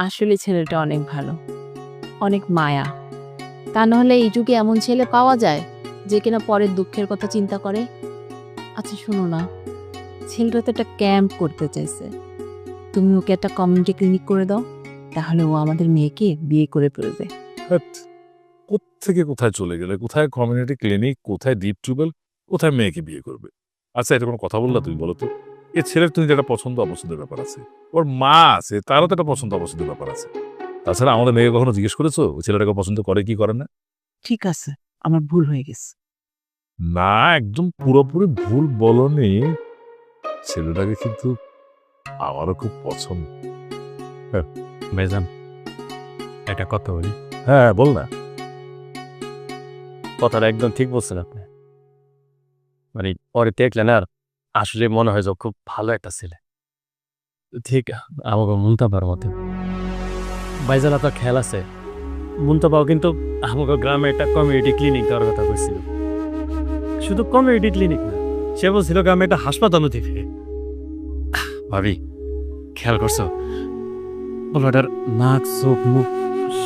আসলে ছেলেটা অনেক ভালো, অনেক মায়া। তা নাহলে এই যুগে এমন ছেলে পাওয়া যায় যে কিনা পরের দুঃখের কথা চিন্তা করে। আচ্ছা শোনো না, ছেলেটা তো একটা ক্যাম্প করতে চাইছে, তুমি ওকে একটা কমিউনিটি ক্লিনিক করে দাও, তাহলে ও আমাদের মেয়েকে বিয়ে করে ফেলবে। থেকে কোথায় চলে গেলে, কোথায় কমিউনিটি ক্লিনিক, কোথায় ডিপ টিউবওয়েল, কোথায় মেয়েকে বিয়ে করবে? আচ্ছা, এটা কোনো কথা বললা তুমি? বলো তো, এ ছেলের তুমি যেটা পছন্দ অপছন্দের ব্যাপার আছে, ওর মা আছে, তারও তো একটা পছন্দ অপছন্দের ব্যাপার আছে। তাছাড়া আমাদের মেয়েকে কখনো জিজ্ঞেস করেছো ওই ছেলেটাকে পছন্দ করে কি করে না? ঠিক আছে, আমার ভুল হয়ে গেছে। না, একদম পুরোপুরি ভুল বলনি। ছেলেটাকে কিন্তু আমারও খুব পছন্দ। ভাইজান, একটা কথা বলি। হ্যাঁ, বল না। কথাটা একদম ঠিক বলছেন আপনি। মানে পরে দেখলেন আর আসলে মনে হয় যে ও খুব ভালো একটা ছেলে, ঠিক আমাকে মুন্তাবার মতে। ভাইজান, আপনার খেয়াল আছে মুন্তাবাও কিন্তু আমাকে গ্রামে একটা কমিউনিটি ক্লিনিক দেওয়ার কথা বলছিল। শুধু কমিউনিটি ক্লিনিক না, সে বলছিল গ্রামে একটা হাসপাতালও দিবে। ভাবি, খেয়াল করছো ওটার নাক, চোখ, মুখ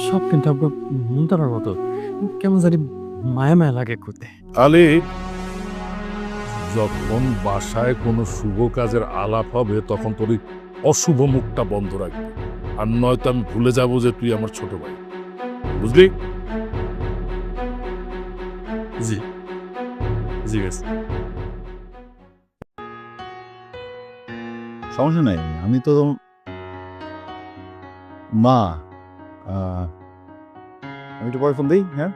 সব কিন্তু আপনার মুন্তাবার মতো। কেমন জানি মায়া মায়া লাগে করতে। আলী, যখন বাসায় কোনো শুভ কাজের আলাপ হবে তখন তোর এই অশুভ মুখটা বন্ধ রাখবি, আর নয়তো আমি ভুলে যাব যে তুই আমার ছোট ভাই। বুঝলি? জি জি বেশ। সমস্যা নাই, আমি তো মা। আমি একটু পরে ফোন দিই। হ্যাঁ,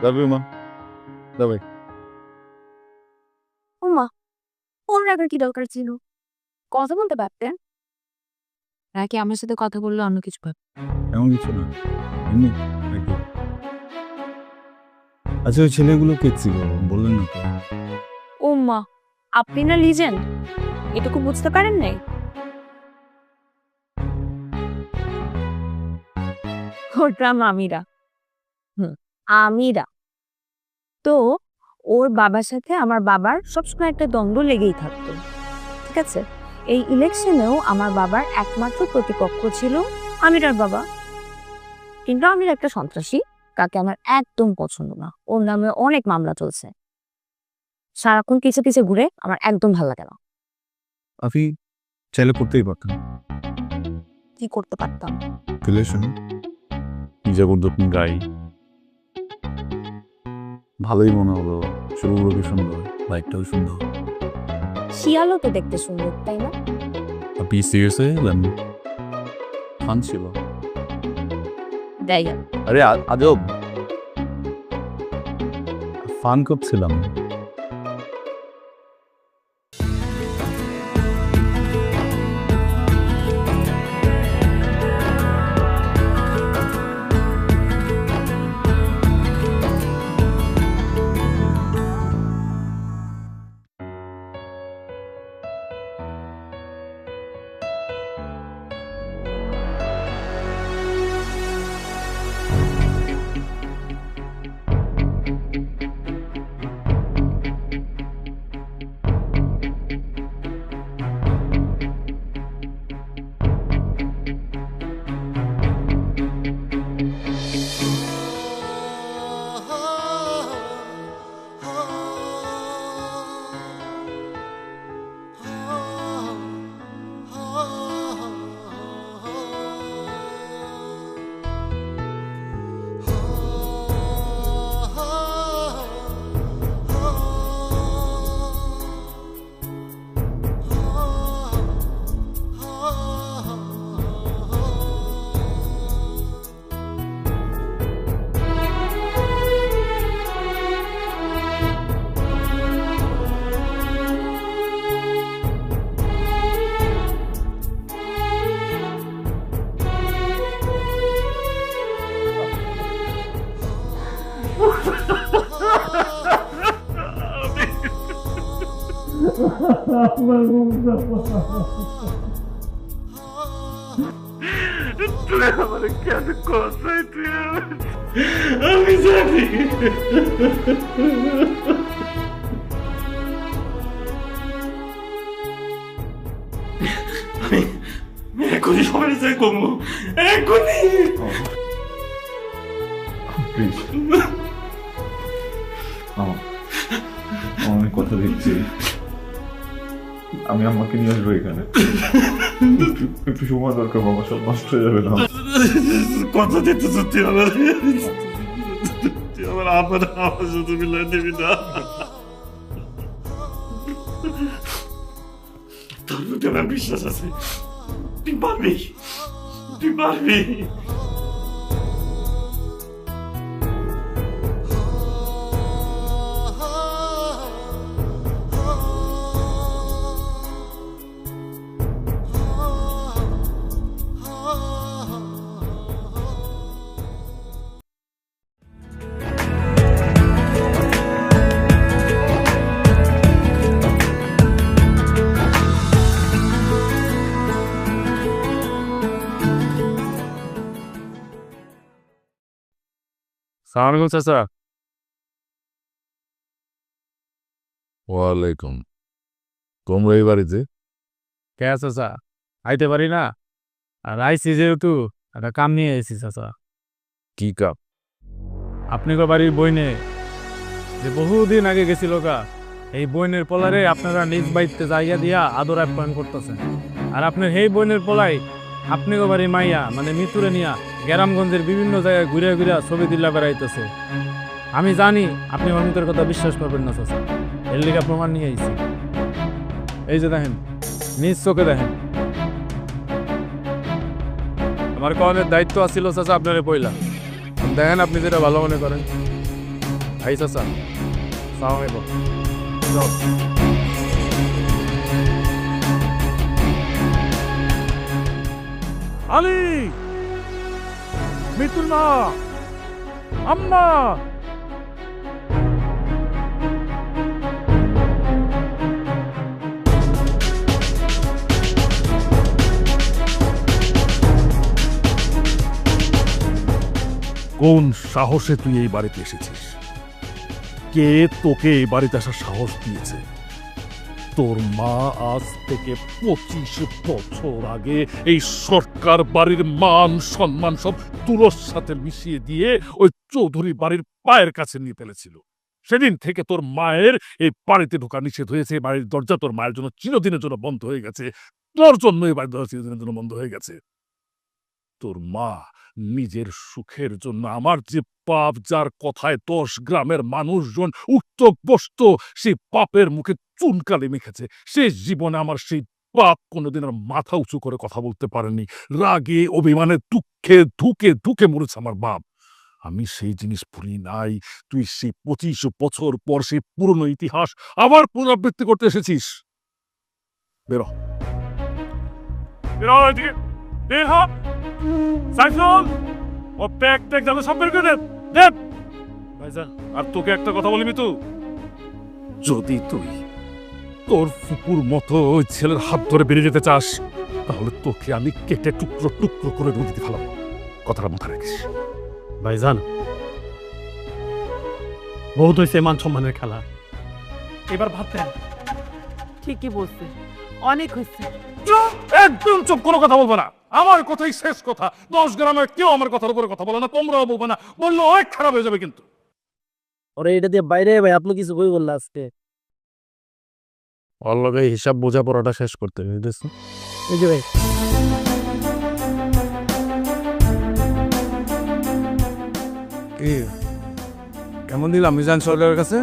যাবি মা? যাবে। ও মা, ওর রাখার কি দরকার ছিল? কথা বলতে পারতেন। নাকি আমার সাথে কথা বললে অন্য কিছু ভাব? এমন কিছু না, এমনি নাকি। আচ্ছা, ওই ছেলেগুলো কে ছিল বললেন না তো? ও মা, আপনি না লিজেন্ড, এটুকু বুঝতে পারেন নাই? ওটা আমিরা। আমিরা তো ওর বাবার সাথে আমার বাবার সবসময় একটা দ্বন্দ্ব লেগেই থাকতো, ঠিক আছে? এই ইলেকশনেও আমার বাবার একমাত্র প্রতিপক্ষ ছিল আমিরার বাবা। কিন্তু আমির একটা সন্ত্রাসী, কাকে আমার একদম পছন্দ না। ওর নামে অনেক মামলা চলছে, সারাক্ষণ কিছু কিছু ঘুরে, আমার একদম ভালো লাগে না। আপনি চাইলে করতেই পারতেন। কি করতে পারতাম? রিলেশন যা করতো গাই ভালোই মনে হলো। শুরুগুলো কি সুন্দর, লাইফটাও সুন্দর। শিয়ালও তো দেখতে সুন্দর, তাই না? আপনি সিরিয়াসলি ফান ছিল। দেয় আরে আজব ফান করছিলাম। আমি জানি এখনই সবাই চাই কমু, এখনই। আমি কথা দিচ্ছি, আমি আমাকে নিয়ে আসবো এখানে। একটু সময় দরকার বাবা, সব নষ্ট হয়ে যাবে না। কথা দিতে সত্যি আমার আমার আমার শুধু মিলাই দিবি না। তোর প্রতি আমার বিশ্বাস আছে, তুই পারবি, তুই পারবি। সালাম আলাইকুম চাচা। ওয়ালাইকুম। তোমরা এই বাড়িতে? কে চাচা, আইতে পারি না? আর আইসি যেহেতু একটা কাম নিয়ে এসেছি চাচা। কি কাপ? আপনি গো বাড়ির বইনে যে বহুদিন আগে গেছিল গা, এই বইনের পোলারে আপনারা নিজ বাড়িতে জায়গা দিয়া আদর আপ্যায়ন করতেছেন। আর আপনার এই বইনের পোলাই আপনি গো বাড়ির মাইয়া মানে মিতুরে নিয়া গ্রামগঞ্জের বিভিন্ন জায়গায় ঘুরে ঘুরে ছবি দিল্লা বেড়াইতেছে। আমি জানি আপনি অমিতের কথা বিশ্বাস করবেন না চাচা, এর লিগা প্রমাণ নিয়ে আইছি। এই যে দেখেন, নিজ চোখে দেখেন। আমার কনের দায়িত্ব আছিল চাচা আপনারে পয়লা, দেখেন আপনি যেটা ভালো মনে করেন। ভাই চাচা, সালাম আলাইকুম। যাও। আলী, মিতুল মা, আম্মা। কোন সাহসে তুই এই বাড়িতে এসেছিস? কে তোকে এই বাড়িতে আসার সাহস দিয়েছে? তোর মা আজ থেকে 25 বছর আগে এই সরকার বাড়ির মান সম্মান সব তুলোর সাথে মিশিয়ে দিয়ে ওই চৌধুরী বাড়ির পায়ের কাছে নিয়ে ফেলেছিল। সেদিন থেকে তোর মায়ের এই বাড়িতে ঢোকা নিষেধ হয়েছে। বাড়ির দরজা তোর মায়ের জন্য চিরদিনের জন্য বন্ধ হয়ে গেছে। তোর জন্য এই বাড়ির দরজা চিরদিনের জন্য বন্ধ হয়ে গেছে। তোর মা নিজের সুখের জন্য আমার যে পাপ, যার কথায় 10 গ্রামের মানুষজন উত্তক বসত, সেই পাপের মুখে চুনকালি মেখেছে। শেষ জীবনে আমার সেই পাপ কোনোদিন আর মাথা উঁচু করে কথা বলতে পারেনি। রাগে অভিমানে দুঃখে ধুকে ধুকে মরেছে আমার বাপ। আমি সেই জিনিস ভুলি নাই। তুই সেই 25 বছর পর সেই পুরনো ইতিহাস আবার পুনরাবৃত্তি করতে এসেছিস। বেরো, বেরো এদিকে, বের হ। সাইফুল, ও ব্যাগ ট্যাগ যাবে সব বের করে দেন। ভাইজান, আর তোকে একটা কথা বলবি, তো যদি তুই তোর ফুপুর মতো ওই ছেলের হাত ধরে বেরিয়ে যেতে চাস, তাহলে তোকে আমি কেটে টুকরো টুকরো করে নদীতে ফেলাবো। কথাটা মাথায় রাখিস। ভাইজান, বহুত হয়েছে মান সম্মানের খেলা, এবার ভাত দেন। ঠিকই বলছে, অনেক হয়েছে। একদম চুপ, কোনো কথা বলবো না। আমার কথাই শেষ কথা। 10 গ্রামের কেউ আমার কথার উপরে কথা বলে না, তোমরাও বলবে না। বললে অনেক খারাপ হয়ে যাবে কিন্তু। ওরে এটা দিয়ে বাইরে ভাই, আপনি কিছু কই বললা আজকে? ওর লগে হিসাব বোঝাপড়াটা শেষ করতে বুঝতেছি। এই যে ভাই, কি কেমন দিলাম মিজান সরকারের কাছে?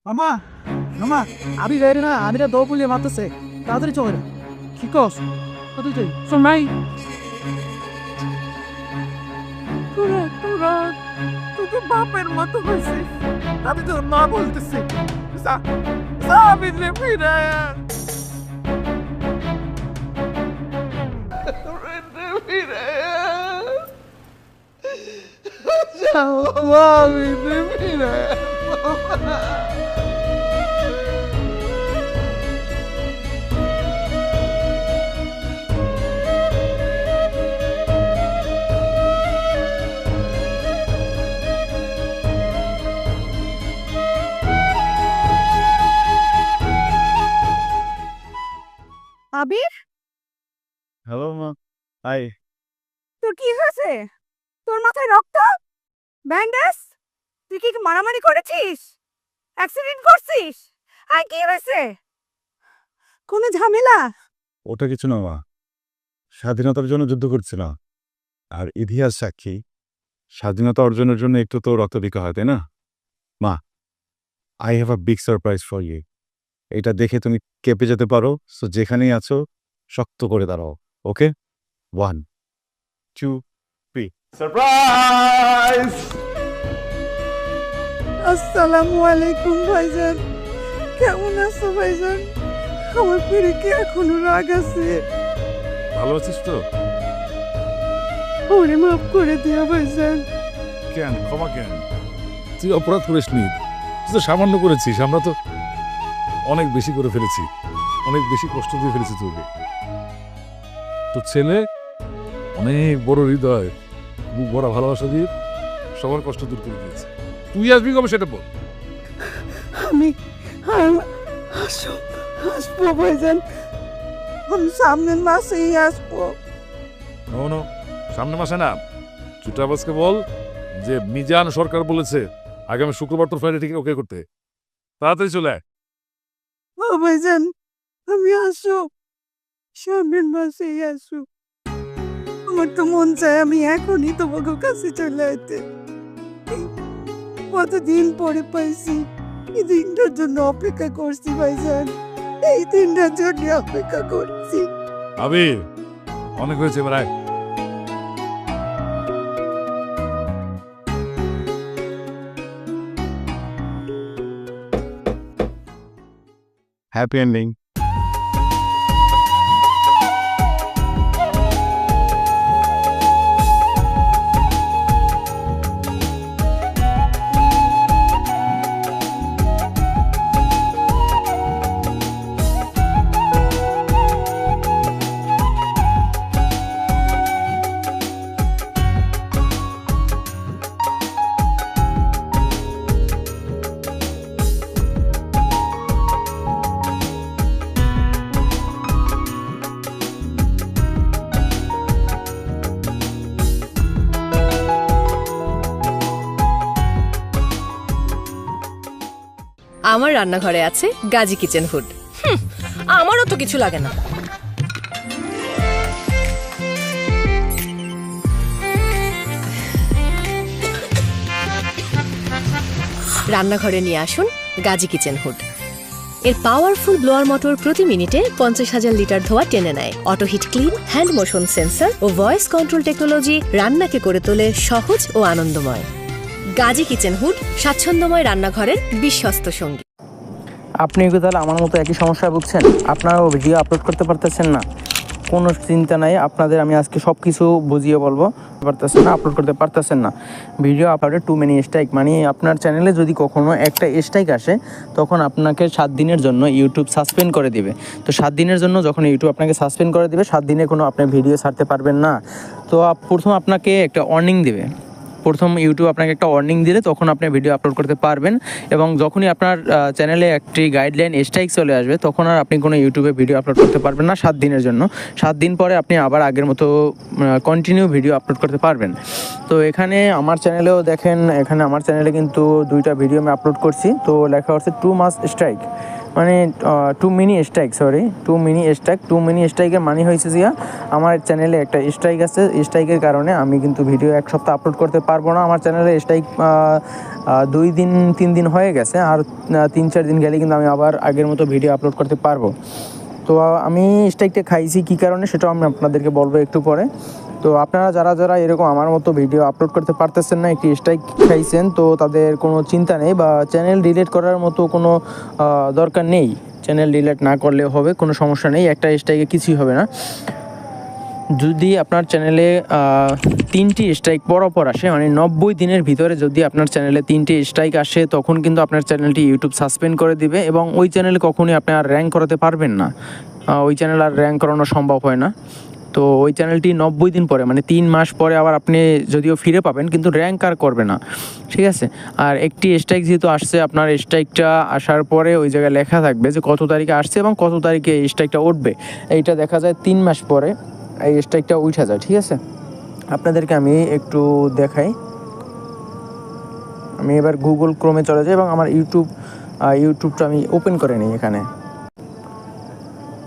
মামা, মামা, আমি যাই না, আমি দৌ পুলিয়ে মারতেছে, তাড়াতাড়ি চলে না। কি কস? তুই যাই শোনাই। তোকে বাপের মতো হয়েছে, আমি তো না বলতেছি সাবিরে ফিরায় আন। ফিরায় আন। সাবিরে ফিরায় আন। আবির, হ্যালো মা, হাই। তোর কি হয়েছে? তোর মাথায় রক্ত, ব্যান্ডেজ, তুই কি মারামারি করেছিস? অ্যাক্সিডেন্ট করছিস? আর কি হয়েছে? কোনো ঝামেলা? ওটা কিছু না মা, স্বাধীনতার জন্য যুদ্ধ করছিলাম। আর ইতিহাস সাক্ষী, স্বাধীনতা অর্জনের জন্য একটু তো রক্ত দিতে হয়, তাই না? মা, I have a big surprise for you. এটা দেখে তুমি কেঁপে যেতে পারো, সো যেখানেই আছো শক্ত করে দাঁড়াও, ওকে? 1 2 3 সারপ্রাইজ! আসসালামু আলাইকুম ভাইজান, কেমন আছো ভাইজান? আমার পেরে কি এখনো রাগ আছে? ভালো আছিস তো? ওরে মাফ করে দিও ভাইজান। কেন ক্ষমা কেন? তুই অপরাধ করিসনি, তুই তো সামান্য করেছিস। আমরা তো অনেক বেশি করে ফেলেছি, অনেক বেশি কষ্ট দিয়ে ফেলেছি তোকে। তোর ছেলে অনেক বড় হৃদয়, বুক ভরা ভালোবাসা দিয়ে সবার কষ্ট দূর করে দিয়েছে। তুই আসবি কবে সেটা বল। আমি আসবো ভাইজান, আমি সামনের মাসেই আসবো। নো, সামনে মাসে না। চুটাবাসকে বল যে মিজান সরকার বলেছে আগামী শুক্রবার তোর ফ্লাইটে টিকিট ওকে করতে। তাড়াতাড়ি চলে আয়। ও ভাইজান, আমি আসো, সামনের মাসেই আসো। আমার তো মন চায় আমি এখনই তোমাকে কাছে চলে আইতে। কতদিন পরে পাইছি, এই দিনটার জন্য অপেক্ষা করছি ভাইজান, এই দিনটার জন্য অপেক্ষা করছি। আবির, অনেক হয়েছে, এবার আয়। Happy ending. আমার রান্নাঘরে আছে গাজী কিচেন হুড। আমারও তো কিছু লাগে না। রান্নাঘরে নিয়ে আসুন গাজী কিচেন হুড। এর পাওয়ারফুল ব্লোয়ার মোটর প্রতি মিনিটে 50,000 লিটার ধোয়া টেনে নেয়। Auto heat clean, hand motion sensor ও ভয়েস কন্ট্রোল টেকনোলজি রান্নাকে করে তোলে সহজ ও আনন্দময়। গাজী কিচেন হুড স্বাচ্ছন্দ্যময় রান্নাঘরের বিশ্বস্ত সঙ্গী। আপনি কি তাহলে আমার মতো একই সমস্যা ভুগছেন? আপনারাও ভিডিও আপলোড করতে পারতেছেন না? কোনো চিন্তা নাই, আপনাদের আমি আজকে সব কিছু বুঝিয়ে বলবো। পারতেছেন না, আপলোড করতে পারতেছেন না, ভিডিও আপলোডে টু মেনি স্ট্রাইক, মানে আপনার চ্যানেলে যদি কখনো একটা স্ট্রাইক আসে তখন আপনাকে 7 দিনের জন্য ইউটিউব সাসপেন্ড করে দিবে। তো 7 দিনের জন্য যখন ইউটিউব আপনাকে সাসপেন্ড করে দিবে, 7 দিনে কোনো আপনি ভিডিও ছাড়তে পারবেন না। তো প্রথম আপনাকে একটা ওয়ার্নিং দিবে, প্রথম ইউটিউব আপনাকে একটা ওয়ার্নিং দিলে তখন আপনি ভিডিও আপলোড করতে পারবেন। এবং যখনই আপনার চ্যানেলে একটি গাইডলাইন স্ট্রাইক চলে আসবে তখন আর আপনি কোনো ইউটিউবে ভিডিও আপলোড করতে পারবেন না 7 দিনের জন্য। 7 দিন পরে আপনি আবার আগের মতো কন্টিনিউ ভিডিও আপলোড করতে পারবেন। তো এখানে আমার চ্যানেলেও দেখেন, এখানে আমার চ্যানেলে কিন্তু 2টা ভিডিও আমি আপলোড করছি। তো লেখা হচ্ছে 2 মাস স্ট্রাইক, মানে 2 mini strike, sorry 2 mini strike. 2 mini স্ট্রাইকের মানে হয়েছে যে আমার চ্যানেলে একটা স্ট্রাইক আছে, স্ট্রাইকের কারণে আমি কিন্তু ভিডিও 1 সপ্তাহ আপলোড করতে পারবো না। আমার চ্যানেলে স্ট্রাইক 2 দিন 3 দিন হয়ে গেছে, আর 3-4 দিন গেলে কিন্তু আমি আবার আগের মতো ভিডিও আপলোড করতে পারবো। তো আমি স্ট্রাইকটা খাইছি কী কারণে সেটাও আমি আপনাদেরকে বলবো একটু পরে। তো তো আপনারা যারা যারা এরকম আমার মতো ভিডিও আপলোড করতে পারতেছেন না, একটি স্ট্রাইক খাইছেন, তো তাদের কোনো চিন্তা নেই বা চ্যানেল ডিলিট করার মতো কোনো দরকার নেই। চ্যানেল ডিলিট না করলেও হবে, কোনো সমস্যা নেই, একটা স্ট্রাইকে কিছুই হবে না। যদি আপনার চ্যানেলে 3টি স্ট্রাইক পরপর আসে, মানে 90 দিনের ভিতরে যদি আপনার চ্যানেলে 3টি স্ট্রাইক আসে, তখন কিন্তু আপনার চ্যানেলটি ইউটিউব সাসপেন্ড করে দিবে এবং ওই চ্যানেলে কখনোই আপনি আর র্যাঙ্ক করাতে পারবেন না। ওই চ্যানেল আর র্যাঙ্ক করানো সম্ভব হয় না। তো ওই চ্যানেলটি 90 দিন পরে, মানে 3 মাস পরে আবার আপনি যদিও ফিরে পাবেন, কিন্তু র্যাঙ্ক আর করবে না, ঠিক আছে। আর একটি স্ট্রাইক যেহেতু আসছে, আপনার স্ট্রাইকটা আসার পরে ওই জায়গায় লেখা থাকবে যে কত তারিখে আসছে এবং কত তারিখে এই স্ট্রাইকটা উঠবে। এইটা দেখা যায় 3 মাস পরে এই স্ট্রাইকটা উঠে যায়, ঠিক আছে। আপনাদেরকে আমি একটু দেখাই। আমি এবার গুগল ক্রোমে চলে যাই এবং আমার ইউটিউবটা আমি ওপেন করে নিই। এখানে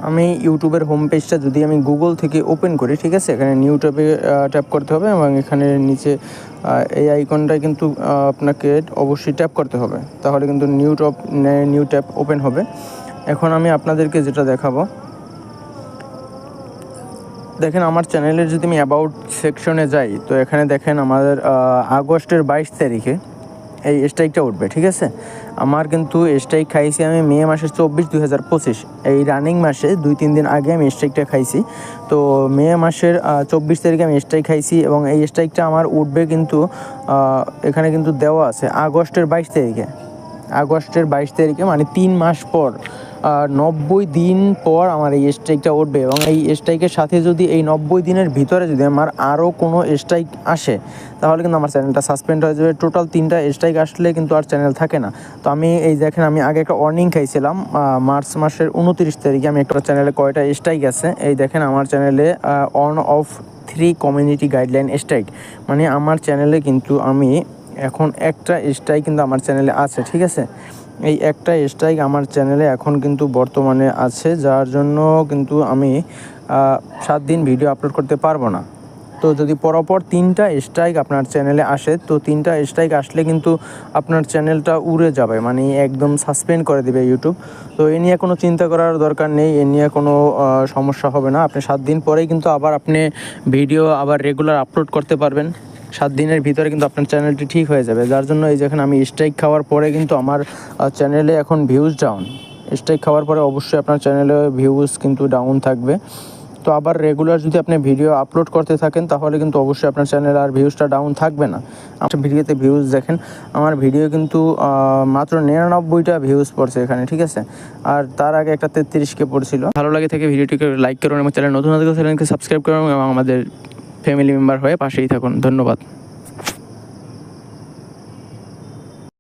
আমি ইউটিউবের হোম পেজটা যদি আমি গুগল থেকে ওপেন করি, ঠিক আছে, এখানে নিউ ট্যাবে ট্যাপ করতে হবে এবং এখানে নিচে এই আইকনটায় কিন্তু আপনাকে অবশ্যই ট্যাপ করতে হবে, তাহলে কিন্তু নিউ ট্যাব ওপেন হবে। এখন আমি আপনাদেরকে যেটা দেখাবো, দেখেন আমার চ্যানেলের যদি আমি অ্যাবাউট সেকশনে যাই, তো এখানে দেখেন আমাদের আগস্টের 22 তারিখে এই স্ট্রাইকটা উঠবে, ঠিক আছে। আমার কিন্তু স্ট্রাইক খাইছি আমি মে মাসের 24, 2025, এই রানিং মাসে 2-3 দিন আগে আমি স্ট্রাইকটা খাইছি। তো মে মাসের 24 তারিখে আমি স্ট্রাইক খাইছি এবং এই স্ট্রাইকটা আমার উঠবে কিন্তু এখানে কিন্তু দেওয়া আছে আগস্টের 22 তারিখে, মানে 3 মাস পর, 90 দিন পর আমার এই স্ট্রাইকটা উঠবে। এবং এই স্ট্রাইকের সাথে যদি এই 90 দিনের ভিতরে যদি আমার আরও কোনো স্ট্রাইক আসে, তাহলে কিন্তু আমার চ্যানেলটা সাসপেন্ড হয়ে যাবে। টোটাল 3টা স্ট্রাইক আসলে কিন্তু আর চ্যানেল থাকে না। তো আমি এই দেখেন, আমি আগে একটা ওয়ার্নিং খাইছিলাম মার্চ মাসের 29 তারিখে। আমি একটা চ্যানেলে কয়টা স্ট্রাইক আছে এই দেখেন, আমার চ্যানেলে on of 3 community guideline strike, মানে আমার চ্যানেলে কিন্তু আমি এখন একটা স্ট্রাইক কিন্তু আমার চ্যানেলে আছে, ঠিক আছে। এই একটা স্ট্রাইক আমার চ্যানেলে এখন কিন্তু বর্তমানে আছে, যার জন্য কিন্তু আমি 7 দিন ভিডিও আপলোড করতে পারবো না। তো যদি পরপর 3টা স্ট্রাইক আপনার চ্যানেলে আসে, তো 3টা স্ট্রাইক আসলে কিন্তু আপনার চ্যানেলটা উড়ে যাবে, মানে একদম সাসপেন্ড করে দেবে ইউটিউব। তো এ নিয়ে কোনো চিন্তা করার দরকার নেই, এ নিয়ে কোনো সমস্যা হবে না। আপনি 7 দিন পরেই কিন্তু আবার আপনি ভিডিও আবার রেগুলার আপলোড করতে পারবেন। 7 দিনের ভিতরে কিন্তু আপনার চ্যানেলটি ঠিক হয়ে যাবে। যার জন্য এই যখন আমি স্ট্রাইক খাওয়ার পরে কিন্তু আমার চ্যানেলে এখন ভিউজ ডাউন। স্ট্রাইক খাওয়ার পরে অবশ্যই আপনার চ্যানেলে ভিউজ কিন্তু ডাউন থাকবে। তো আবার রেগুলার যদি আপনি ভিডিও আপলোড করতে থাকেন, তাহলে কিন্তু অবশ্যই আপনার চ্যানেলে আর ভিউজটা ডাউন থাকবে না। আমার ভিডিওতে ভিউজ দেখেন, আমার ভিডিও কিন্তু মাত্র 99টা ভিউজ পড়ছে এখানে, ঠিক আছে। আর তার আগে একটা 33K পড়ছিল। ভালো লাগে থেকে ভিডিওটিকে লাইক করুন এবং চ্যানেল নতুন চ্যানেলকে সাবস্ক্রাইব করুন এবং আমাদের ফ্যামিলি মেম্বার হয়ে পাশেই থাকুন। ধন্যবাদ।